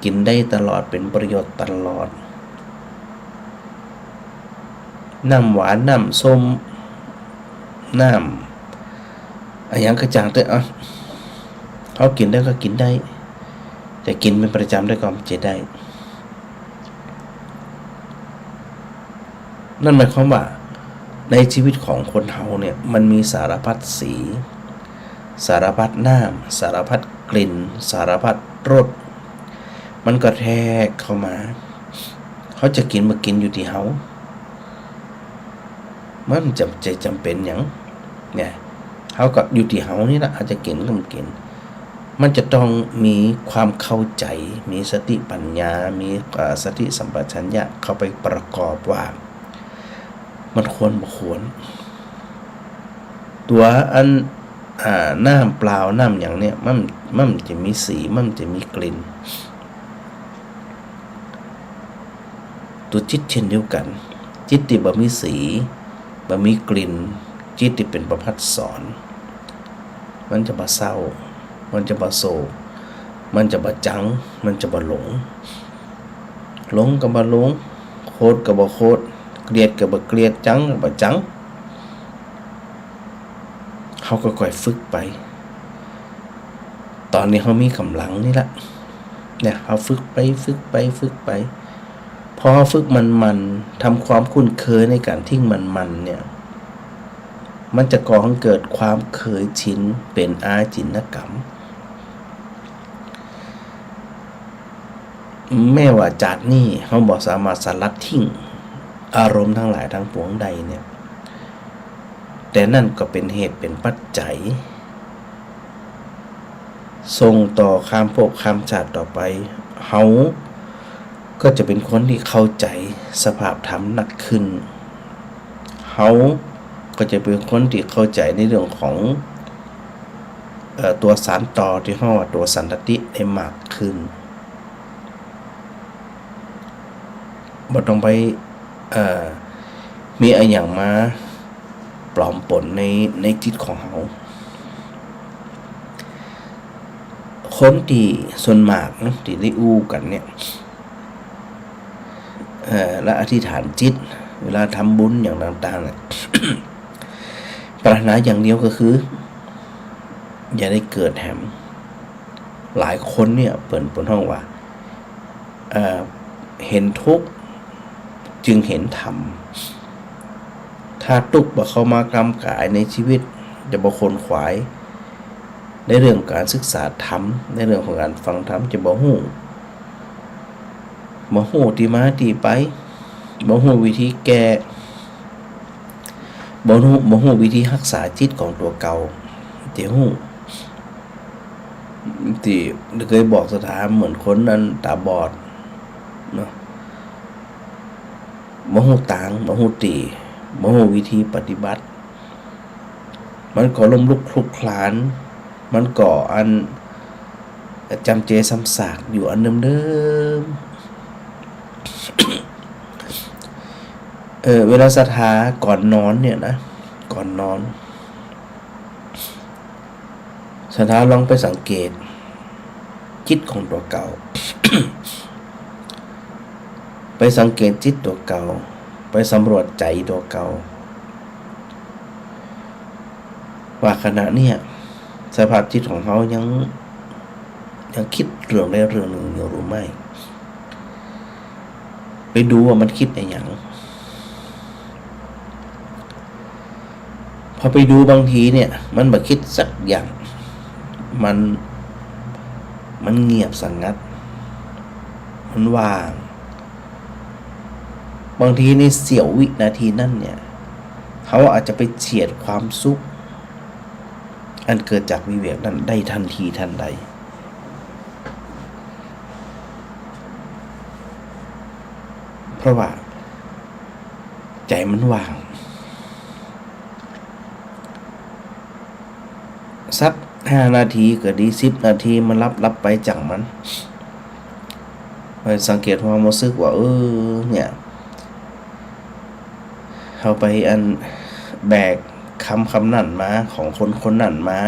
กินได้ตลอดเป็นประโยชน์ตลอดน้ำหวานน้ำส้มน้ำอะไรอย่างกระจ่างแต่เขากินได้ก็กินได้แต่กินเป็นประจำได้ก็จะได้นั่นหมายความว่าในชีวิตของคนเฮาเนี่ยมันมีสารพัดสีสารพัดน้ำสารพัดกลิ่นสารพัดรสมันก็แทรกเข้ามาเขาจะกินมากินอยู่ที่เฮามันจำเป็นอย่างเนี่ยเขาก็อยู่ที่เฮานี่แหละอาจจะกินก็กินมันจะต้องมีความเข้าใจมีสติปัญญามีสติสัมปชัญญะเข้าไปประกอบว่ามันควรบ่ควรตัวอันน้ำเปล่าน้ำอย่างเนี้ยมันจะมีสีมันจะมีกลิ่นตัวจิตเช่นเดียวกันจิตที่บ่มีสีบ่มีกลิ่นจิตที่เป็นประภัสสรมันจะบ่เศร้ามันจะบ่โศกมันจะบ่จังมันจะบ่หลงก็บ่หลงโคตรก็บ่โคตรเกลียดก็บ่เกลียดจังก็บ่จังเขาก็ค่อยฝึกไปตอนนี้เขามีกำลังนี่ละเนี่ยเขาฝึกไปพอฝึกมันทำความคุ้นเคยในการทิ้งมันเนี่ยมันจะก่อให้เกิดความเคยชินเป็นอาจินกรรมแม้ว่าจากนี้เขาบ่สามารถสลัดทิ้งอารมณ์ทั้งหลายทั้งปวงใดเนี่ยแต่นั่นก็เป็นเหตุเป็นปัจจัยส่งต่อข้ามภพข้ามชาติต่อไปเขาก็จะเป็นคนที่เข้าใจสภาพธรรมหนักขึ้นเขาก็จะเป็นคนที่เข้าใจในเรื่องของตัวสารต่อที่เรียกว่าตัวสันตติได้มากขึ้นบ่ต้องไปมีอะไรอย่างมาปลอมปนในจิตของเขาคนที่ส่วนมากที่ได้อู้กันเนี่ยและอธิษฐานจิตเวลาทำบุญอย่างต่างๆเนี่ย ปรารถนาอย่างเดียวก็คืออย่าได้เกิดแหมหลายคนเนี่ยเปิดห้องว่าเห็นทุกข์จึงเห็นธรรมถ้าทุกข์บ่เข้ามากำกายในชีวิตจะบ่คนขวายในเรื่องการศึกษาธรรมในเรื่องของการฟังธรรมจะบ่ฮู้ที่มาที่ไปบ่ฮู้วิธีแก้บ่ฮู้วิธีรักษาจิตของตัวเก่าที่ฮู้ที่เคยบอกสถานเหมือนคนนั้นตาบอดเนาะบ่ฮู้ต่างบ่ฮู้ตี บ่ฮู้วิธีปฏิบัติมันก็ล้มลุกคลุกคลานมันก็อันจำเจซ้ำซากอยู่อันเดิมๆเวลาศรัทธาก่อนนอนเนี่ยนะก่อนนอนศรัทธาลองไปสังเกตจิตของตัวเก่า ไปสังเกตจิตตัวเก่าไปสำรวจใจตัวเก่าว่าขณะเนี่ยสภาพจิตของเขายังคิดเรื่องใดเรื่องหนึ่งอยู่หรือไม่ไปดูว่ามันคิดอะไรอย่างพอไปดูบางทีเนี่ยมันบ่คิดสักอย่างมันเงียบสงัดมันว่างบางทีในเสี้ยววินาทีนั่นเนี่ยเขาอาจจะไปเฉียดความสุขอันเกิดจากวิเวกนั้นได้ทันทีทันใดเพราะว่าใจมันว่างสัก5 นาทีก็ดี10 นาทีมันรับไปจากมันไปสังเกตความรู้สึกว่าเนี่ยเขาไปอันแบกคำนั่นมาของคนนั่นมา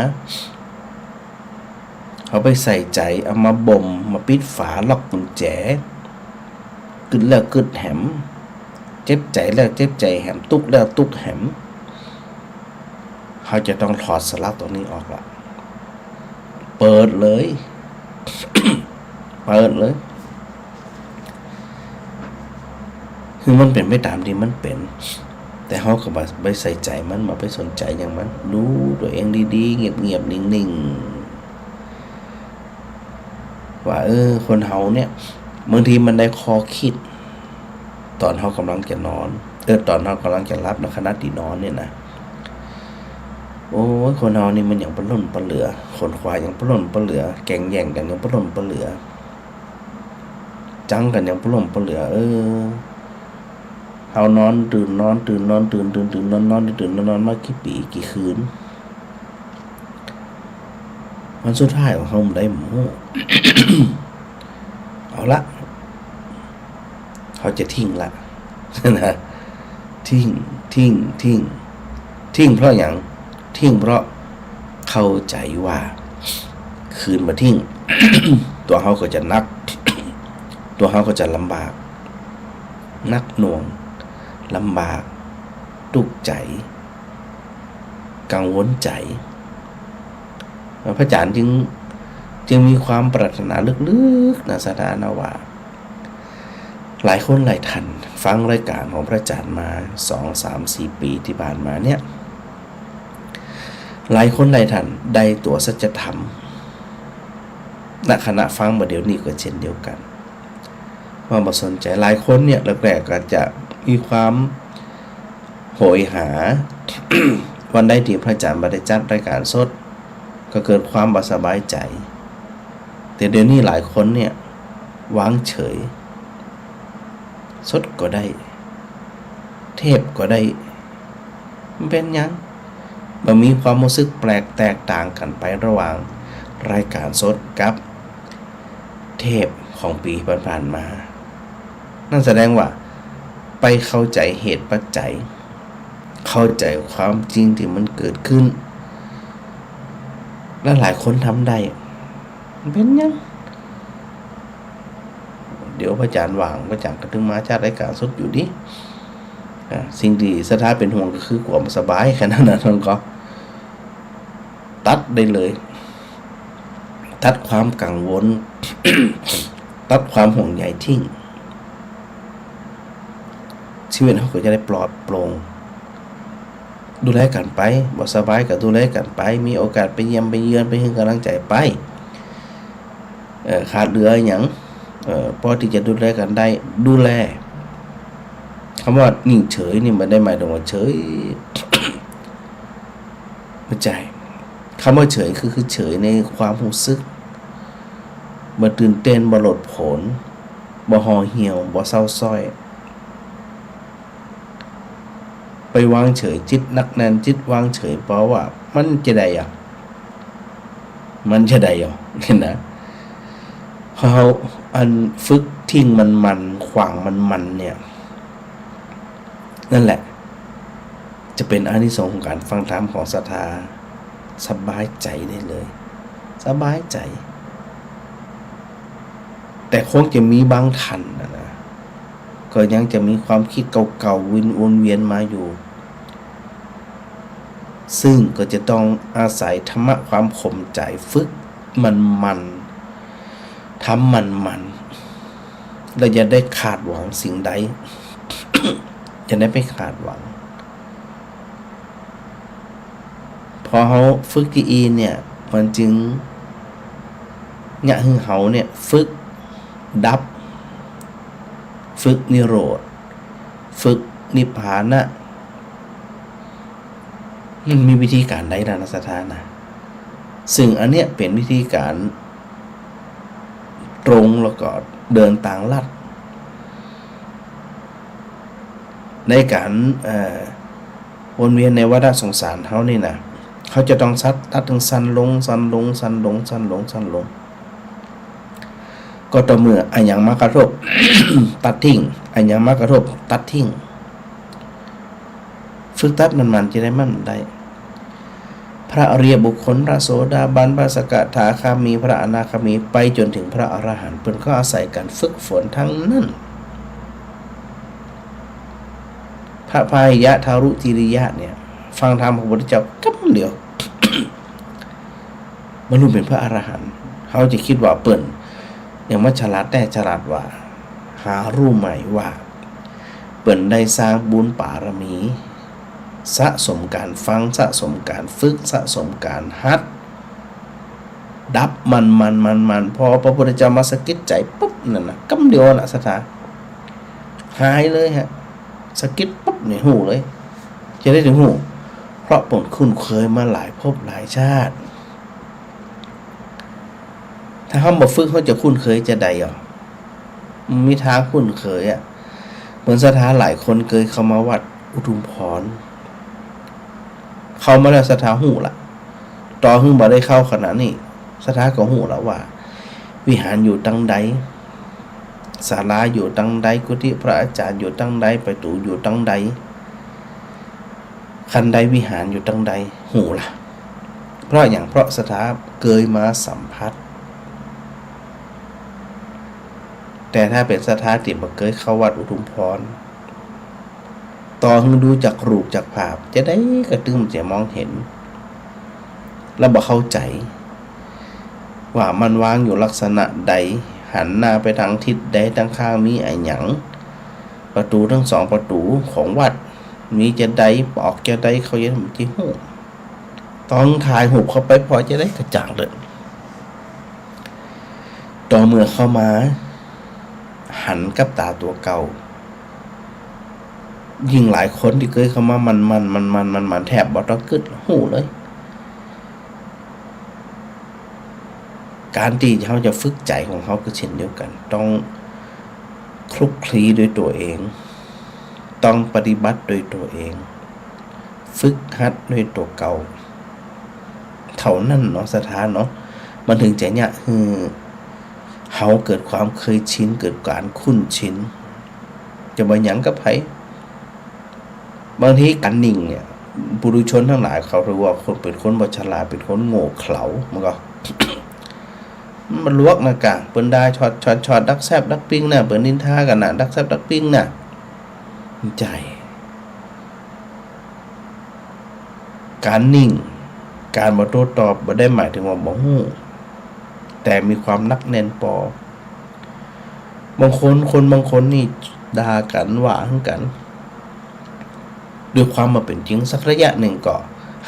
เขาไปใส่ใจเอามาบ่มมาปิดฝาล็อกกุญแจกึดแล้วกึดแหมเจ็บใจแล้วเจ็บใจแหมตุกแล้วตุกแหมเขาจะต้องถอดสลักตัวนี้ออกละเปิดเลย เปิดเลยคือมันเป็นไปตามที่มันเป็นแต่เขาก็มาไปใส่ใจมันมาไปสนใจอย่างมันรู้ตัวเองดีๆเงียบๆนิ่งๆว่าคนเฮาเนี่ยบางทีมันได้คอคิดตอนเขากำลังจะนอนตอนเขากำลังจะรับในขณะที่นอนเนี่ยนะโอ้ยคนเฮานี่มันอย่างปล้นปลเหลือคนควายอย่างปล้นปลเหลือแก่งแย่งกันอย่างปล้นปลเหลือจังกันอย่างปล้นปลเหลือเอานอนตื่นนอนตื่นนอนตื่นตื่นตื่นนอนนอนตื่นนอนนอนมากี่ปีกี่คืนมันสุดท้ายของเขาได้หมู เอาละเขาจะทิ้งละนะทิ้งเพราะอย่างทิ้งเพราะเข้าใจว่าคืนมาทิ้ง ตัวเขาก็จะนัก ตัวเขาก็จะลำบากนักหน่วงลำบากทุกข์ใจกังวลใจพระอาจารย์จึงมีความปรารถนาลึกๆนะสถานว่าหลายคนหลายท่านฟังรายการของพระอาจารย์มา2-3-4 ปีที่ผ่านมาเนี่ยหลายคนหลายท่านได้ตัวสัจธรรมณขณะฟังมาเดี๋ยวนี้ก็เช่นเดียวกันว่ามาสนใจหลายคนเนี่ยแรกๆก็จะมีความโหยหา วันใดที่พระอาจารย์ได้จัดรายการสดก็เกิดความบ่สบายใจแต่เดี๋ยวนี้หลายคนเนี่ยวางเฉยสดก็ได้เทพก็ได้มันเป็นยังมันมีความรู้สึกแปลกแตกต่างกันไประหว่างรายการสดกับเทพของปีผ่านๆมานั่นแสดงว่าไปเข้าใจเหตุปัจจัยเข้าใจความจริงที่มันเกิดขึ้นและหลายคนทำได้เป็นยังเดี๋ยวพระอาจารย์ว่างพระอาจารย์ก็ถึงมาจัดรายการสดอยู่ดิสิ่งที่สถาเป็นห่วงก็คือความสบายแค่นั้นนะท่านก็ตัดได้เลยตัดความกังวล ตัดความห่วงใยทิ้งชีวิตเขาก็จะได้ปลอดโปร่งดูแลกันไปบ่สบายก็ดูแลกันไปมีโอกาสไปเยี่ยมไปเยือนไปให้กำลังใจไปขาดเหลืออย่างพอที่จะดูแลกันได้ดูแลคำว่านิ่งเฉยนี่มันได้หมายถึงว่าเฉย ไม่ใช่คำว่าเฉยคือเฉยในความรู้สึกบ่ตื่นเต้นบ่หลดผลบ่ห่อเหี่ยวบ่เศร้าส้อย ไปวางเฉยจิตนักแน่นจิตวางเฉยเพราะว่ามันจะได้อ่ะมันจะได้อ่ะเห็นนะเขาอันฝึกทิ้งมันขวางมันเนี่ยนั่นแหละจะเป็นอานิสงส์ของการฟังธรรมของศรัทธาสบายใจได้เลยสบายใจแต่คงจะมีบางท่านนะก็ยังจะมีความคิดเก่าๆวนเวียนมาอยู่ซึ่งก็จะต้องอาศัยธรรมะความข่มใจฝึกมันทำมันเราจะได้ขาดหวังสิ่งใด จะได้ไม่ขาดหวังพอเขาฝึกกีเนี่ยมันจึงเนี่ยคือเขาเนี่ยฝึกดับฝึกนิโรธฝึกนิพพานะมันมีวิธีการใดนะสถานะซึ่งอันเนี้ยเป็นวิธีการตรงแล้วก็เดินต่างลัดในการวนเวียนในวัฏสงสารเขานี่นะเขาจะต้องตัดถึงสั้นลงก็ต่อเมื่ออันยังมากระทบ ตัดทิ้งอันยังมากระทบตัดทิ้งฝึกตัดมันจะได้มั่นได้พระอริยบุคคลพระโสดาบันพระสกทาคามีพระอนาคามีไปจนถึงพระอรหันต์เพิ่นก็อาศัยการฝึกฝนทั้งนั้นพระพายะทารุจิริยะเนี่ยฟังธรรมของพระพุทธเจ้าคำเดียว บรรลุเป็นพระอรหันต์เขาจะคิดว่าเปิ้นยังไม่ฉลาดแต่ฉลาดว่าหารู้ไหมว่าเปิ้นได้สร้างบุญบารมีสะสมการฟังสะสมการฝึกสะสมการฮัดดับมันพอพระพุทธเจ้ามาสะกิดใจปุ๊บนั่นนะกำเดียวน่ะสถาหายเลยฮะสะกิดปุ๊บเนี่ยหูเลยจะได้ถึงหูเพราะผลคุ้นเคยมาหลายภพหลายชาติถ้าเขามาฝึกเขาจะคุ้นเคยจะใดอ่ะมีทางคุ้นเคยอ่ะเหมือนสถาหลายคนเคยเข้ามาวัดอุทุมพรเข้ามาแล้วสถาหูละต่อหึ่งบ่ได้เข้าขนาดนี้สถาก็หูแล้วว่าวิหารอยู่ตั้งใดศาลาอยู่ตั้งใดกุฏิพระอาจารย์อยู่ตั้งใดประตูอยู่ตั้งใดคันใดวิหารอยู่ตั้งใดหูละเพราะอย่างเพราะสถาเคยมาสัมผัสแต่ถ้าเป็นสถาติบ่เคยเข้าวัดอุทุมพรต่อให้ดูจากรูปจากภาพจะได้กระตุ้มจะมองเห็นแล้วบ่เข้าใจว่ามันวางอยู่ลักษณะใดหันหน้าไปทางทิศใดทางข้างมีไอ้หยังประตูทั้งสองประตูของวัดมีจะใดออกจะใดเขาจะทำที่หูต้องถ่ายหูเข้าไปพอจะได้กระจ่างเลยต่อเมื่อเข้ามาหันกับตาตัวเก่ายิ่งหลายคนที่เคยเข้ามามันแทบบ่ต้องกึดหูเลยการที่เขาจะฝึกใจของเขาก็เช่นเดียวกันต้องคลุกคลีด้วยตัวเองต้องปฏิบัติโดยตัวเองฝึกหัดด้วยตัวเก่าเท่านั้นเนาะสถานเนาะมันถึงจะเนี่ยเขาเกิดความเคยชินเกิดการคุ้นชินจะบ่หยังกับไผบางทีการนิ่งเนี่ยปุถุชนทั้งหลายเขาเรียกว่าคนเป็นคนบ่ฉลาดเป็นคนโง่เขลามันก็ มันลวกนะกะเปิ้นได้ช็อตดักแซบดักปิ้งน่ะเปิ้นนินทากันน่ะดักแซบดักปิ้งน่ะใจการนิ่งการบ่โต้ตอบบ่ได้หมายถึงว่าบ่ฮู้แต่มีความนักแน่นพอบางคนนี่ด่ากันว่ากันด้วยความมาเป็นจริงสักระยะหนึ่งก็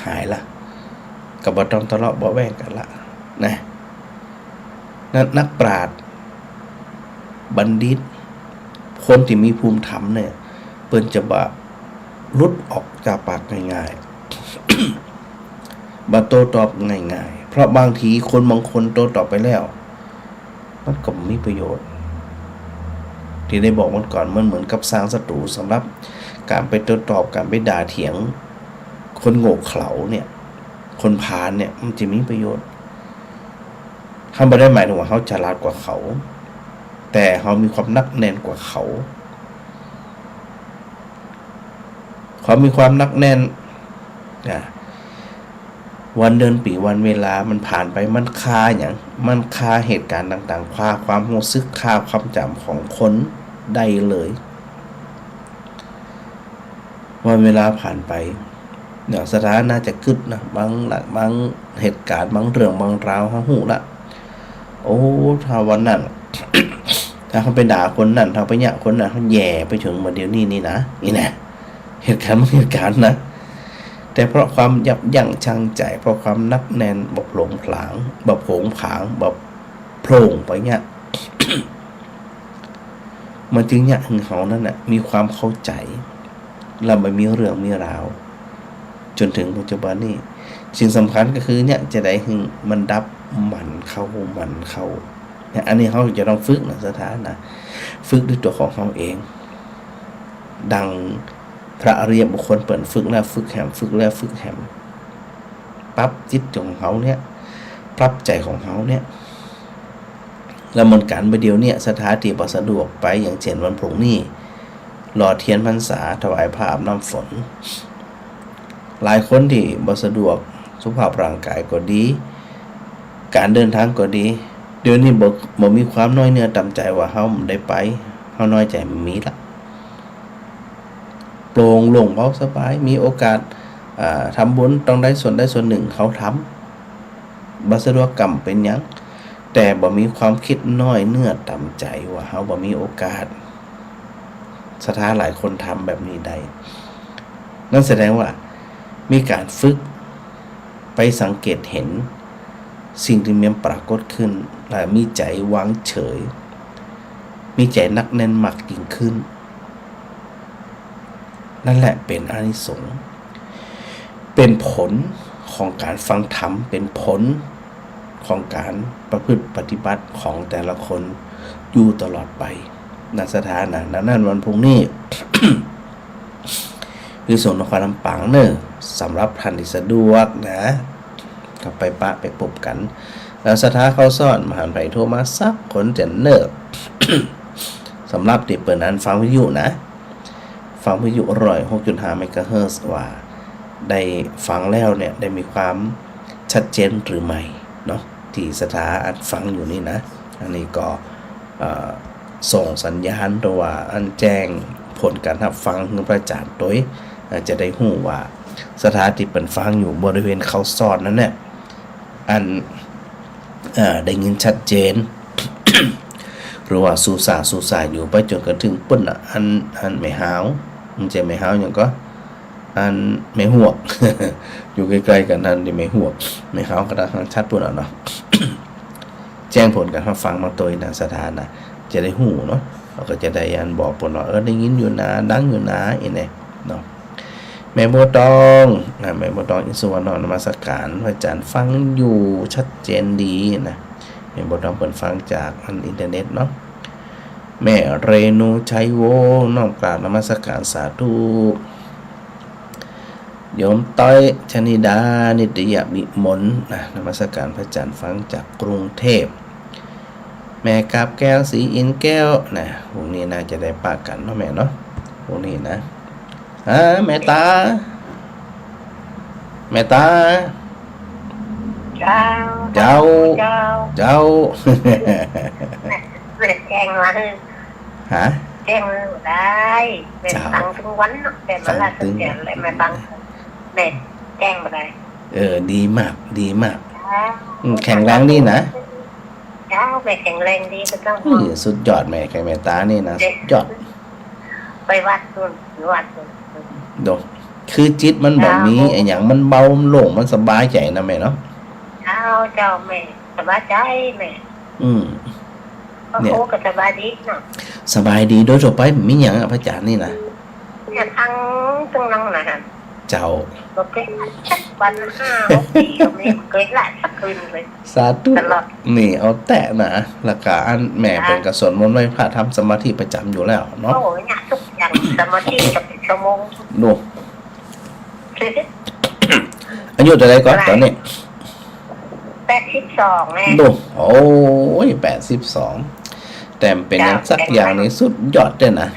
หายละก็บ่ต้องทะเลาะเบาะแว้งกันละนะนักปราชญ์บัณฑิตคนที่มีภูมิธรรมเนี่ยเปิ้นจะบ่ลุดออกจากปากง่ายๆ บ่โต้ตอบง่ายๆเพราะบางทีคนบางคนโต้ตอบไปแล้วมันก็มีประโยชน์ที่ได้บอกมันก่อนมันเหมือนกับสร้างศัตรูสำหรับ การไปโต้ตอบการไปด่าเถียงคนโง่เขลาเนี่ยคนพาลเนี่ยมันจะมีประโยชน์เขาไม่ได้หมายถึงว่าเขาฉลาดกว่าเขาแต่เขามีความนักแน่นกว่าเขามีความนักแน่นวันเดือนปีวันเวลามันผ่านไปมันคาอย่างมันคาเหตุการณ์ต่างๆคาความรู้สึกคาความจำของคนได้เลยวันเวลาผ่านไปเนี่ยสถานะจะกึดนะบางเหตุการณ์บางเรื่องบางราวเขาหูละโอ้ถ้าวันนั้น ถ้าเขาไปด่าคนนั้นถ้าไปหยะคนนั้นเขาแย่ไปถึงมาเดี๋ยวนี้นี่นะนี่นะเหตุการณ์นะแต่เพราะความยับยั้งชั่งใจเพราะความนักแน่นแบบหลงผลางแบบโผงผางแบบโผล่ไปเนี่ย มันจึงเนี่ยถึงเขานั่นน่ะมีความเข้าใจเราไม่มีเรื่องมีราวจนถึงปัจจุบันนี้สิ่งสำคัญก็คือเนี่ยจะได้คือมันดับมันเข้าเนี่ยอันนี้เขาจะต้องฝึกนะสถานะฝึกด้วยตัวของเขาเองดังพระอริยบุคคลเปิดฝึกแล้วฝึกแหมฝึกแล้วฝึกแหมปรับจิตของเขาเนี่ยปรับใจของเขาเนี่ยแล้วมันการไปเดียวเนี่ยสถานที่บ่สะดวกไปอย่างเช่นวันพรุ่งนี้หล่อเทียนพรรษาถวายผ้าอาบน้ำฝนหลายคนที่บ่สะดวกสุขภาพร่างกายก็ดีการเดินทางก็ดีเดี๋ยวนี้บ่มีความน้อยเนื้อต่ำใจว่าเฮาได้ไปเฮาน้อยใจมันมีละโปร่งโล่งเบาสบายมีโอกาสทำบุญต้องได้ส่วนหนึ่งเขาทำบ่สะดวกกรรมเป็นหยังแต่บ่มีความคิดน้อยเนื้อต่ำใจว่าเฮาบ่มีโอกาสสถานหลายคนทำแบบนี้ได้นั่นแสดงว่ามีการฝึกไปสังเกตเห็นสิ่งที่มันปรากฏขึ้นและมีใจวางเฉยมีใจนักแน่นมากยิ่งขึ้นนั่นแหละเป็นอานิสงส์เป็นผลของการฟังธรรมเป็นผลของการประพฤติปฏิบัติของแต่ละคนอยู่ตลอดไปณสถานะนั้นวันพรุ่งนี้ คือส่งนครลำปางเนอะสำหรับท่านที่สะดวกนะก็ไปปะไปพบกันแล้วสถาเขาซ่อนมหาไผโทรมาสักคนจะเนอะ สำหรับที่เปิดนั้นฟังวิทยุนะฟังวิทยุ106.5 เมกะเฮิรตซ์ว่าได้ฟังแล้วเนี่ยได้มีความชัดเจนหรือไม่เนาะที่สถาอันฟังอยู่นี่นะอันนี้ก็ส่งสัญญาณหรือว่าอันแจ้งผลการรับฟังของพระอาจารย์โดยจะได้รู้ว่าสถานที่เป็นฟังอยู่บริเวณเขาซ่อนนั้นเนี่ยอันได้ยินชัดเจน หรือว่าสู่สาอยู่ไปจนกระทั่งปุ่นอันไม่หาวมันจะไม่หาวอย่างก็อันไม่หวก อยู่ใกล้ๆกันนั่นที่ไม่หวกไม่หาวกระทั่งชัดปุ่นเนาะ แจ้งผลการรับฟังมาตัวนะสถานนะจะได้หูเนาะเราก็จะได้อันบอกผลว่าได้ยินอยู่นะดังอยู่นะอีเนี่ยเนาะแม่บัวตองแม่บัวตองอินสุวรรณนมัสการพระอาจารย์ฟังอยู่ชัดเจนดีนะแม่บัวตองเปิดฟังจากอินเทอร์เน็ตเนาะแม่เรนูชัยโวน้อมกราบนมัสการสาธุโยมต้อยชนิดานิตยบิมลนมัสการพระอาจารย์ฟังจากกรุงเทพแม่กาบแก้วสีอินแก้วนะพวกนี้น่าจะได้ปากกันเนาะแม่เนาะพวกนี้นะแม่ตาเจ้าแม่แจ้งมาฮะแจ้งมาได้แม่ฟังทุกวันเนาะแต่มาละตั้งแต่แม่ฟังแม่แจ้งมาได้ดีมากแข็งแรงดีนะเจ้าแม่แข็งแรงดีก็ต้องสุดยอดแม่แม่ตานี่นะสุดยอดไปวัดดอกคือจิตมันแบบนี้ไอ้อย่างมันเบาโล่งมันสบายใจนะแม่เนาะเจ้าแม่สบายใจแม่เนี่ยก็สบายดีเนาะสบายดีโดยทั่วไปมีอย่างพระอาจารย์นี่นะเนี่ยทั้งตรงนั้นนะฮะเจ้าโอเควัน5-6 ปีก็ไม่เคยละสักคืนเลยสาธุนี่เอาแตะนะแล้วก็อันแม่เป็นกระสนมนต์ไว้พระทำสมาธิประจำอยู่แล้วเนาะโอ้ยเนี่ยทุกอย่าง อย่างสมาธิกับชั่วโมง โน่อายุเท่าไหร่ก่อนตอนนี้ 82แม่ โน่โอ้ย82แต่เป็นอย่างสักอย่างนี้สุดยอดเลยนะ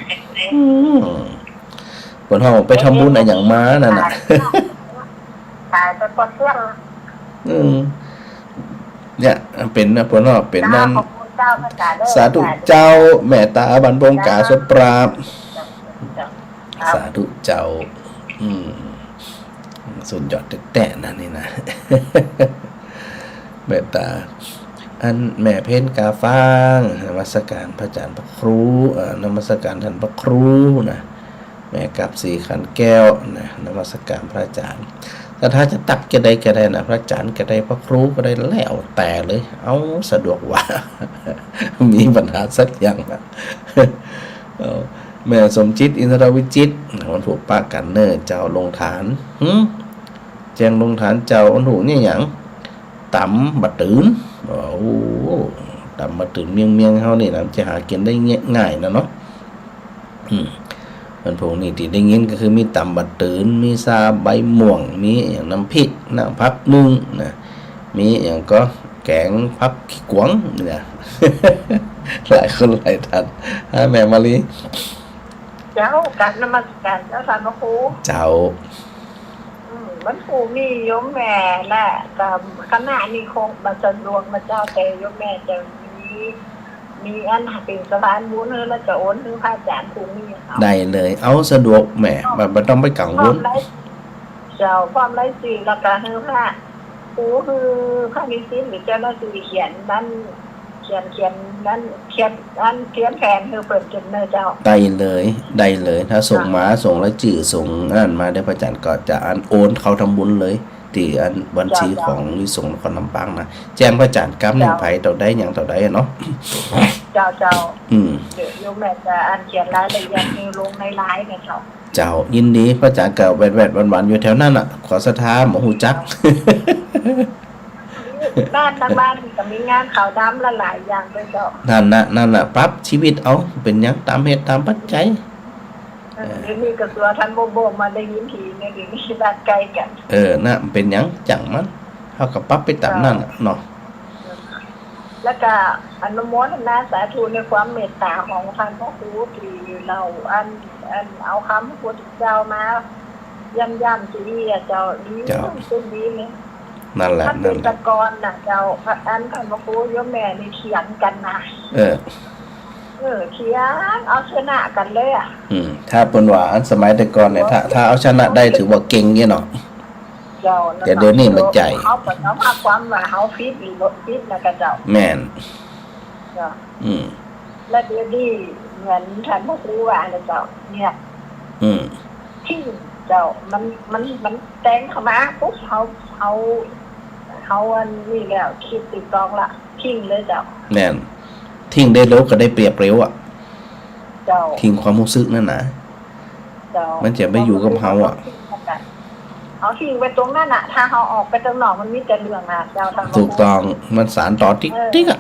คนห้องไปทำบุญอะไรอย่างมานั่นน่ะ ตายไปปอดเสื่อง เนี่ยเป็นนะคนห้องเป็นนั่น ขอบคุณเจ้าพระจ่าเด้อ สาธุเจ้าแม่ตาบรรพงกาสดปราบสาธุเจ้าสุดยอดแต่นั่นนี่นะ แม่ตาอันแม่เพ้นกาฟางนมัสการพระอาจารย์พระครูนมัสการท่านพระครูนะแม่กับสีขันแก้วนะนมัสการพระอาจารย์ถ้าจะตักจะได้ก็ได้นะพระอาจารย์ก็ได้พระครูก็ได้แล้วแต่เลยเอาสะดวกว่า มีปัญหาสักอย่างนะ แม่สมจิตอินทรวิจิตวันถูกปากันเนอเจ้าลงฐานแจงลงฐานเจ้าอันถูกเนี่ยอย่างตำบัดตื่นโอ้ตำบัดตื่นเมียงเขานี่นะจะหากินได้ง่ายนะเนาะมันพวกนี้ที่ได้ยินก็คือมีตำบัดตื่นมีซาใบม่วงมีอย่างน้ำพริกน้ำพักนึ่งนะมีอย่างก็แกงพักขี้กวางเนี่ย หลายคนหลายท่านแม่มาลีเจ้าการนมัสการเจ้าสารพระครู เจ้ามันครูมีโยมแม่แหละกับคณะนี้คงมาสะดวกมาเจ้าแต่โยมแม่จะมีอันเป็นสะพานบุญแล้วจะโอนถึงพระอาจารย์ครูมีได้เลยเอาสะดวกแม่ไม่ต้องไปกังวลเจ้าความไร้สื่อแล้วก็คือพระครูคือพระนิสิตหรือเจ้าหน้าที่เขียนนั้นเขียนนั้นเขียนแผนคือเปิดจุดเนอเจ้าได้เลยถ้าส่งมาส่งแล้วจื่อส่งอันมาได้พระอาจารย์ก็จะอันโอนเขาทำบุญเลยที่อันบัญชีของวิสงฆ์นครลำปางนะแจ้งพระอาจารย์กำหนึ่งไผ่ต่อได้อย่างต่อได้เนาะเจ้าเดี๋ยวโยมแม่จะอันเขียนรายละเอียดในลงในไลน์เนี่ยเจ้ายินดีพระอาจารย์กับแวดหวานอยู่แถวนั้นอ่ะขอศรัทธาหมอหูจักบ้านทางบ้านก็มีงานขาวดำหลายอย่างด้วยเจ้านั่นน่ะปรับชีวิตเอาเป็นอย่างตามเหตุตามปัจจัยเดี๋ยวนี้กระทรวงท่านโบมาได้ยินทีเนี่ยเดี๋ยวนี้บ้านไกลกันน่ะเป็นอย่างจังมันเท่ากับปรับไปตามนั่นเนาะแล้วก็อนุโมทนาสาธุในความเมตตาของท่านพระครูที่เราอันเอาคำพระพุทธเจ้ามาย่ำสีเจ้านี้เป็นดีเลยนั่นแหละนั่นแหละกรน่ะเจ้าอันท่านพระครูโยมแม่นี่เถียงกันนะเถียงเอาชนะกันเลยอ่ะถ้าเป็นว่าอันสมัยแต่ก่อนเนี่ยถ้าเอาชนะได้ถือว่าเก่งเนี่ยเนาะแต่เดี๋ยวนี้มันใจเขาเปิดน้ำพักความว่าเขาฟิตหรือลดฟิตนะกันเจ้าแม่นและเดี๋ยวนี้เหมือนท่านพระครูว่าเนี่ยเจ้าเนี่ยที่เจ้ามันแต่งเข้ามาปุ๊บเขาอันนี้แล้วคิดติดตองละทิ้งเลยเจ้าแม่นทิ้งได้เร็วก็ได้เปรียบเร็วอ่ะทิ้งความรู้สึกนั่นนะมันจะไม่อยู่กับเขาอ่ะเขาทิ้งไปตรงนั้นอ่ะถ้าเขาออกไปตรงนอกมันมีแต่เรื่องอ่ะเจ้าทางถูกต้องมันสารต่อติ๊กอ่ะ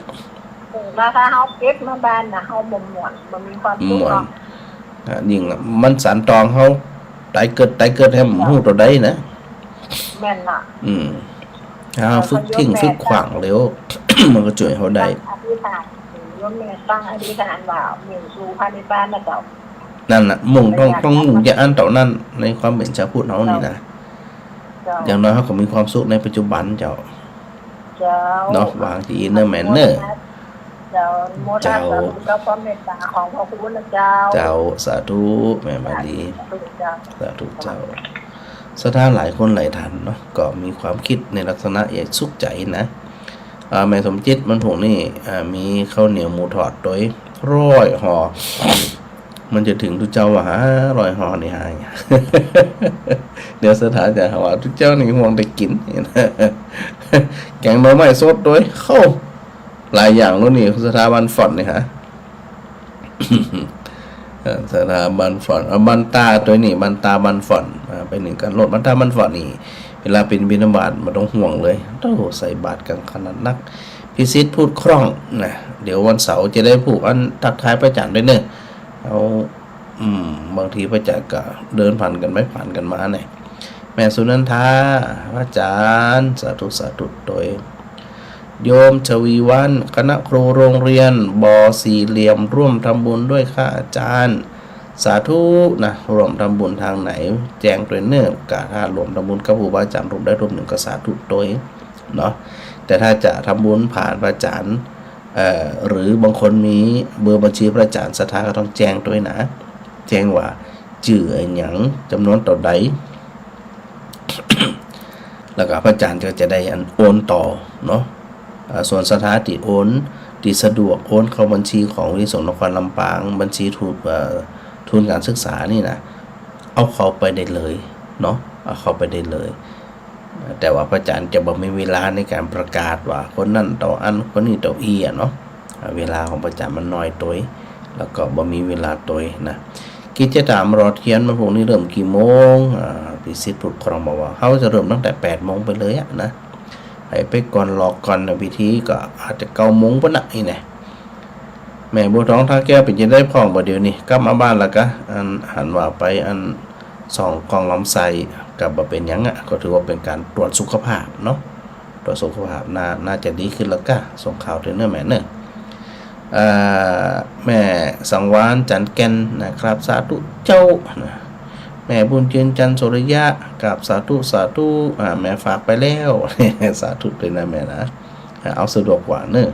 แล้วถ้าเขาเก็บมาบ้านนะเขาบ่มหมดมันมีความสุขเนาะยิ่งมันสารตองเขาไตเกิดให้หมูตัวได้นะแม่นน่ะฝึกทิ้งฝึกขวางเร็ว มันก็ช่วยเขาได้อธิษฐานโยมแม่ตั้งอธิษฐานว่ามุ่งสู่พระนิพพานนะเจ้านั่นน่ะมุ่งต้องมุ่งจะอันต่อนั่นในความเป็นชาวพุทธเขานี่นะอย่างน้อยเขาก็มีความสุขในปัจจุบันเจ้าเนาะวางที่เนอร์แมนเนอร์เจ้าโมทนาสาธุกับความเมตตาของพระพุทธเจ้าเจ้าสาธุแม่มาดีสาธุเจ้าสถานหลายคนหลายท่านเนาะก็มีความคิดในลักษณะอยากสุขใจนะแม่สมจิตมันผงนี่มีข้าวเหนียวหมูทอดโดย100 ห่อมันจะถึงทุกเจ้าว่า100 ห่อนี่หายเดี๋ยวสถานจะหาว่าทุกเจ้านี่ห่วงได้กินแกงหน่อไม้สดโดยเข้าหลายอย่างแล้วนี่สถาบันฝอนนี่ฮะ สถาบันฝอนบันตาตัวนี้บันตาบันฝอนไปหนึ่งกันรถบันตาบันฝอนนี่เวลาเป็นบิณฑบาตมาต้องห่วงเลยต้องใส่บาตรกันขนาดนักพิสิทธิ์พูดคล่องนะเดี๋ยววันเสาร์จะได้พูดอันทักทายประจันด้วยเนอะเอา บางทีพระอาจารย์ก็เดินผ่านกันไม่ผ่านกันมาเนี่ยแม่สุนันทาพระอาจารย์สาธุสาธุโดยโยมชวีวันคณะครูโรงเรียนบสี่เหลี่ยมร่วมทำบุญด้วยค่ะอาจารย์สาธุนะร่วมทำบุญทางไหนแจ้งตัวเนื้อกะถ้ารวมทำบุญกับครูบาอาจารย์รวมได้รวมหนึ่งก็สาธุโดยเนาะแต่ถ้าจะทำบุญผ่านพระอาจารย์หรือบางคนมีเบอร์บัญชีพระอาจารย์ศรัทธาก็ต้องแจ้งด้วยนะแจ้งว่าชื่ออย่างจำนวนต่อใด แล้วก็พระอาจารย์ก็จะได้โอนต่อเนาะส่วนสถาติโอนที่สะดวกโอนเข้าบัญชีของวิทยาศาสตร์นครลำปางบัญชีทุนการศึกษานี่นะเอาเข้าไปได้เลยเนาะเอาเข้าไปได้เลยแต่ว่าพระอาจารย์จะบ่มีเวลาในการประกาศว่าคนนั่นต่ออันคนนี้ต่ออีเนาะเวลาของพระอาจารย์มันน้อยตัวแล้วก็บ่มีเวลาตัวนะกิจกรรมรอเทียนมันพวกนี้เริ่มกี่โมงพิสิทธิ์ปลุกครองบอกว่าเขาจะเริ่มตั้งแต่8 โมงไปเลยนะไปก่อนรอก่อนนะพิธีก็อาจจะ9 โมงปุ่นน่ะนี่แหละแม่บัวทองท่าแก้วเป็นจะได้พ่องบ่เดี๋ยวนี้กลับมาบ้านแล้วก็หันว่าไป2 กล่องลำไส้กับบ่เป็นหยังก็ถือว่าเป็นการตรวจสุขภาพเนาะตรวจสุขภาพน่าจะดีขึ้นแล้วก็ส่งข่าวถึงเนื้อแม่เนื้อแม่สังวานจันแก่นนะครับสาธุเจ้านะแม่บุญยืนจันสุริยะกับสาธุแม่ฝากไปแล้ว สาธุเลยนะแม่นะเอาสะดวกกว่าเนอะ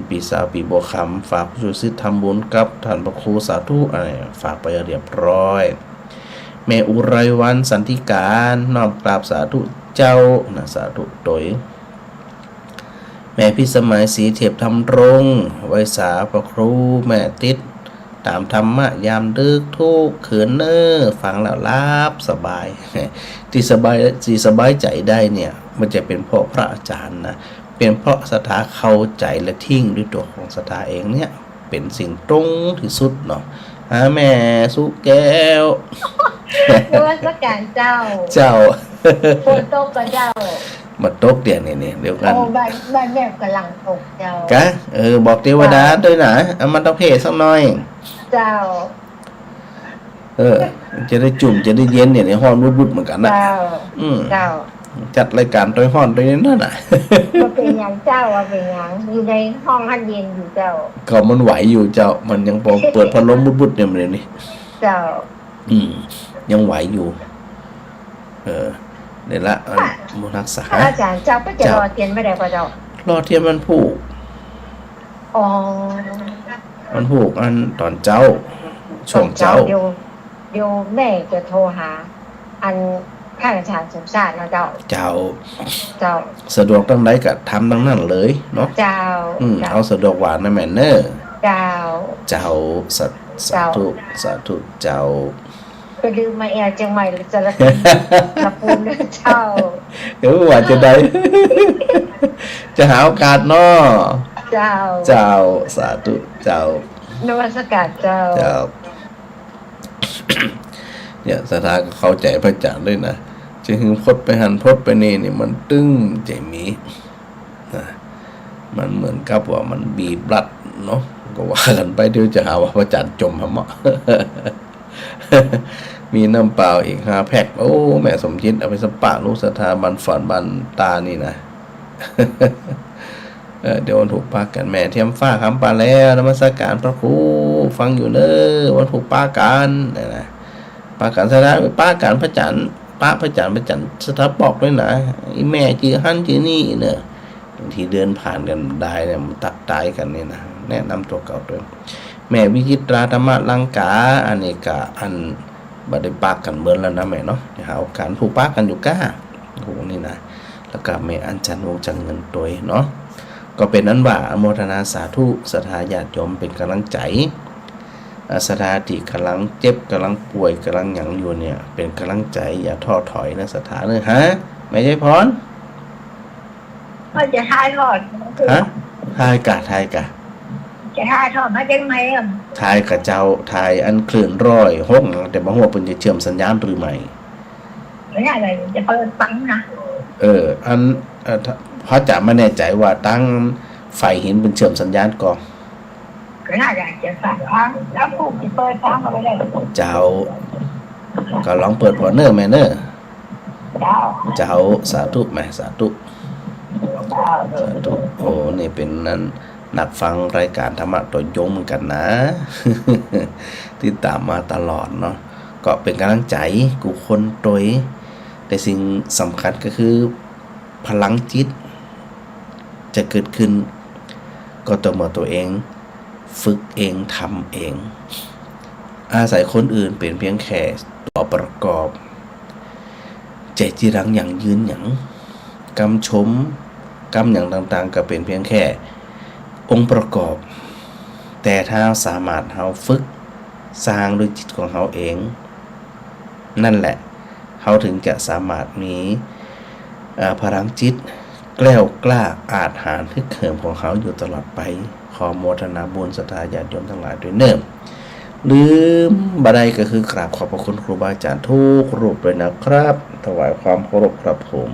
ปีสาวปีบัวคำฝากผู้ช่วยทำบุญกับท่านพระครูสาธุฝากไปเรียบร้อยแม่อุไรวันสันติการน้อมกราบสาธุเจ้านะสาธุโดยแม่พิสมัยศรีเทียบทำรงไว้สาพระครูแม่ติดตามธรรมะยามดึกทุกขืนเนอฟังแล้วรับสบายที่สบายใจได้เนี่ยมันจะเป็นเพราะพระอาจารย์นะเป็นเพราะศรัทธาเข้าใจและทิ้งด้วยตัวของศรัทธาเองเนี่ยเป็นสิ่งตรงที่สุดเนาะแม่สุแก้วนมัสการเจ้าฝนตกกับเจ้ามาตกเดี๋ยวนี่เดี๋ยวกันบ้านแม่กำลังตกเจ้ากะบอกเทวดาด้วยนะมันต้องเพศสักหน่อยเจ้าจะได้จุ่มจะได้เย็นเนี่ยในห้องรุดๆเหมือนกันนะเจ้าจัดรายการโดยห้องโดยนั่นน่ะมันเป็นอย่างเจ้าเป็นอย่างอยู่ในห้องเย็นอยู่เจ้าก็มันไหวอยู่เจ้ามันยังเปิดพัดลมบุดๆเนี่ยมันนี่เจ้ายังไหวอยู่เดี๋ยวละมุนักษาอาจารย์เจ้าก็จะรอเทียนไม่ได้ป่ะเจ้ารอเทียนมันผูกมันผูกตอนเจ้าช่วงเจ้าเดี๋ยวแม่จะโทรหาข้าราชการสมชาตินะเจ้าสะดวกตั้งไหนก็ทำตั้งนั้นเลยเนาะเจ้าเอาสะดวกหวานนะแม่เนอเจ้าสาธุเจ้าไปลืมมาแอร์จังใหม่หรือจะละปูนเจ้าเดี๋ยวว่าจะได้จะหาโอกาสเนาะเจ้าสาธุเจ้าน มัสการเจ้าเนี่ยสถาก็เข้าใจพระอาจารย์ด้วยนะจะหึงพดไปหันพดไปนี่มันตึ้งใจมีนะมันเหมือนกับว่ามันบีบรัดเนาะก็ว่ากันไปเดี๋ยวจะหาว่าพระอาจารย์จมหะมะ มีน้ำเปล่าอีก5 แพ็คโอ้แม่สมจิตเอาไปสปะลูกสถาบันฝันบันตานี่นะเดี๋ยววันถูกปากันแม่เทียมฟ้าคำปาแล้วนมัสการพระครูฟังอยู่เนอะวันถูกปากันนะปากันสถาปากันพระจันทร์พระจันทร์สถาบอกด้วยนะอีแม่จือหันจือนี่เนอะบางทีเดินผ่านกันได้เนี่ยมันตักตายกันนี่นะแนะนำตัวเก่าด้วยแม่วิจิตราธรรมลังกาอันนี้กะบัดได้ปากกันเบิ่นแล้วนะแม่เนาะหาโอกาสถูกปากกันอยู่ก้าโหนี่นะแล้วก็แม่อัญชันวงจังเงินตัวเนาะก็เป็นนั้นว่าอโมทนาสาธุศรัทธาญาติโยมเป็นกำลังใจศรัทธาที่กำลังเจ็บกำลังป่วยกำลังหยังอยู่เนี่ยเป็นกำลังใจอย่าท้อถอยนะศรัทธาเลยฮะแม่ใจพรว่าจะทายทอดฮะทายกะจะทายทอดมาจังไหมทายกับเจ้าทายอันคลื่นร้อยหกแต่บางหัวเป็นจะเชื่อมสัญญาณหรือไม่ไม่อะไรจะเปิดฟังนะเพราะจะไม่แน่ใจว่าตั้งไฟเห็นเป็นเชื่อมสัญญาณก่อนก น่าอยากจะสั่งครั้งแล้วผู้ที่เปิดทางก็ไม่ได้ เจ้าก็ลองเปิดพอเนอร์แม่เนอร์ เจ้า เจ้าสาธุแม่สาธุ เจ้า สาธุโอ้นี่เป็นนั้นนักฟังรายการธรรมะตัวยงเหมือนกันนะ ที่ตามมาตลอดเนาะก็เป็นกำลังใจกูคนโดยแต่สิ่งสำคัญก็คือพลังจิตจะเกิดขึ้นก็ต้องมาตัวเองฝึกเองทำเอง อาศัยคนอื่นเป็นเพียงแค่ตัวประกอบใจจีรังอย่างยืนอย่างกำชมกำอย่างต่างๆก็เป็นเพียงแค่องค์ประกอบแต่ถ้าสามารถเราฝึกสร้างด้วยจิตของเราเองนั่นแหละเขาถึงจะสามารถมีพลังจิตแกล้วกล้าอาจหาญฮึกเหิมของเขาอยู่ตลอดไปขอโมทนาบุญศรัทธาญาติโยมทั้งหลายด้วยเนิ่มลืมบัดใดก็คือกราบขอบพระคุณครูบาอาจารย์ทุกรูปเลยนะครับถวายความเคารพครับผม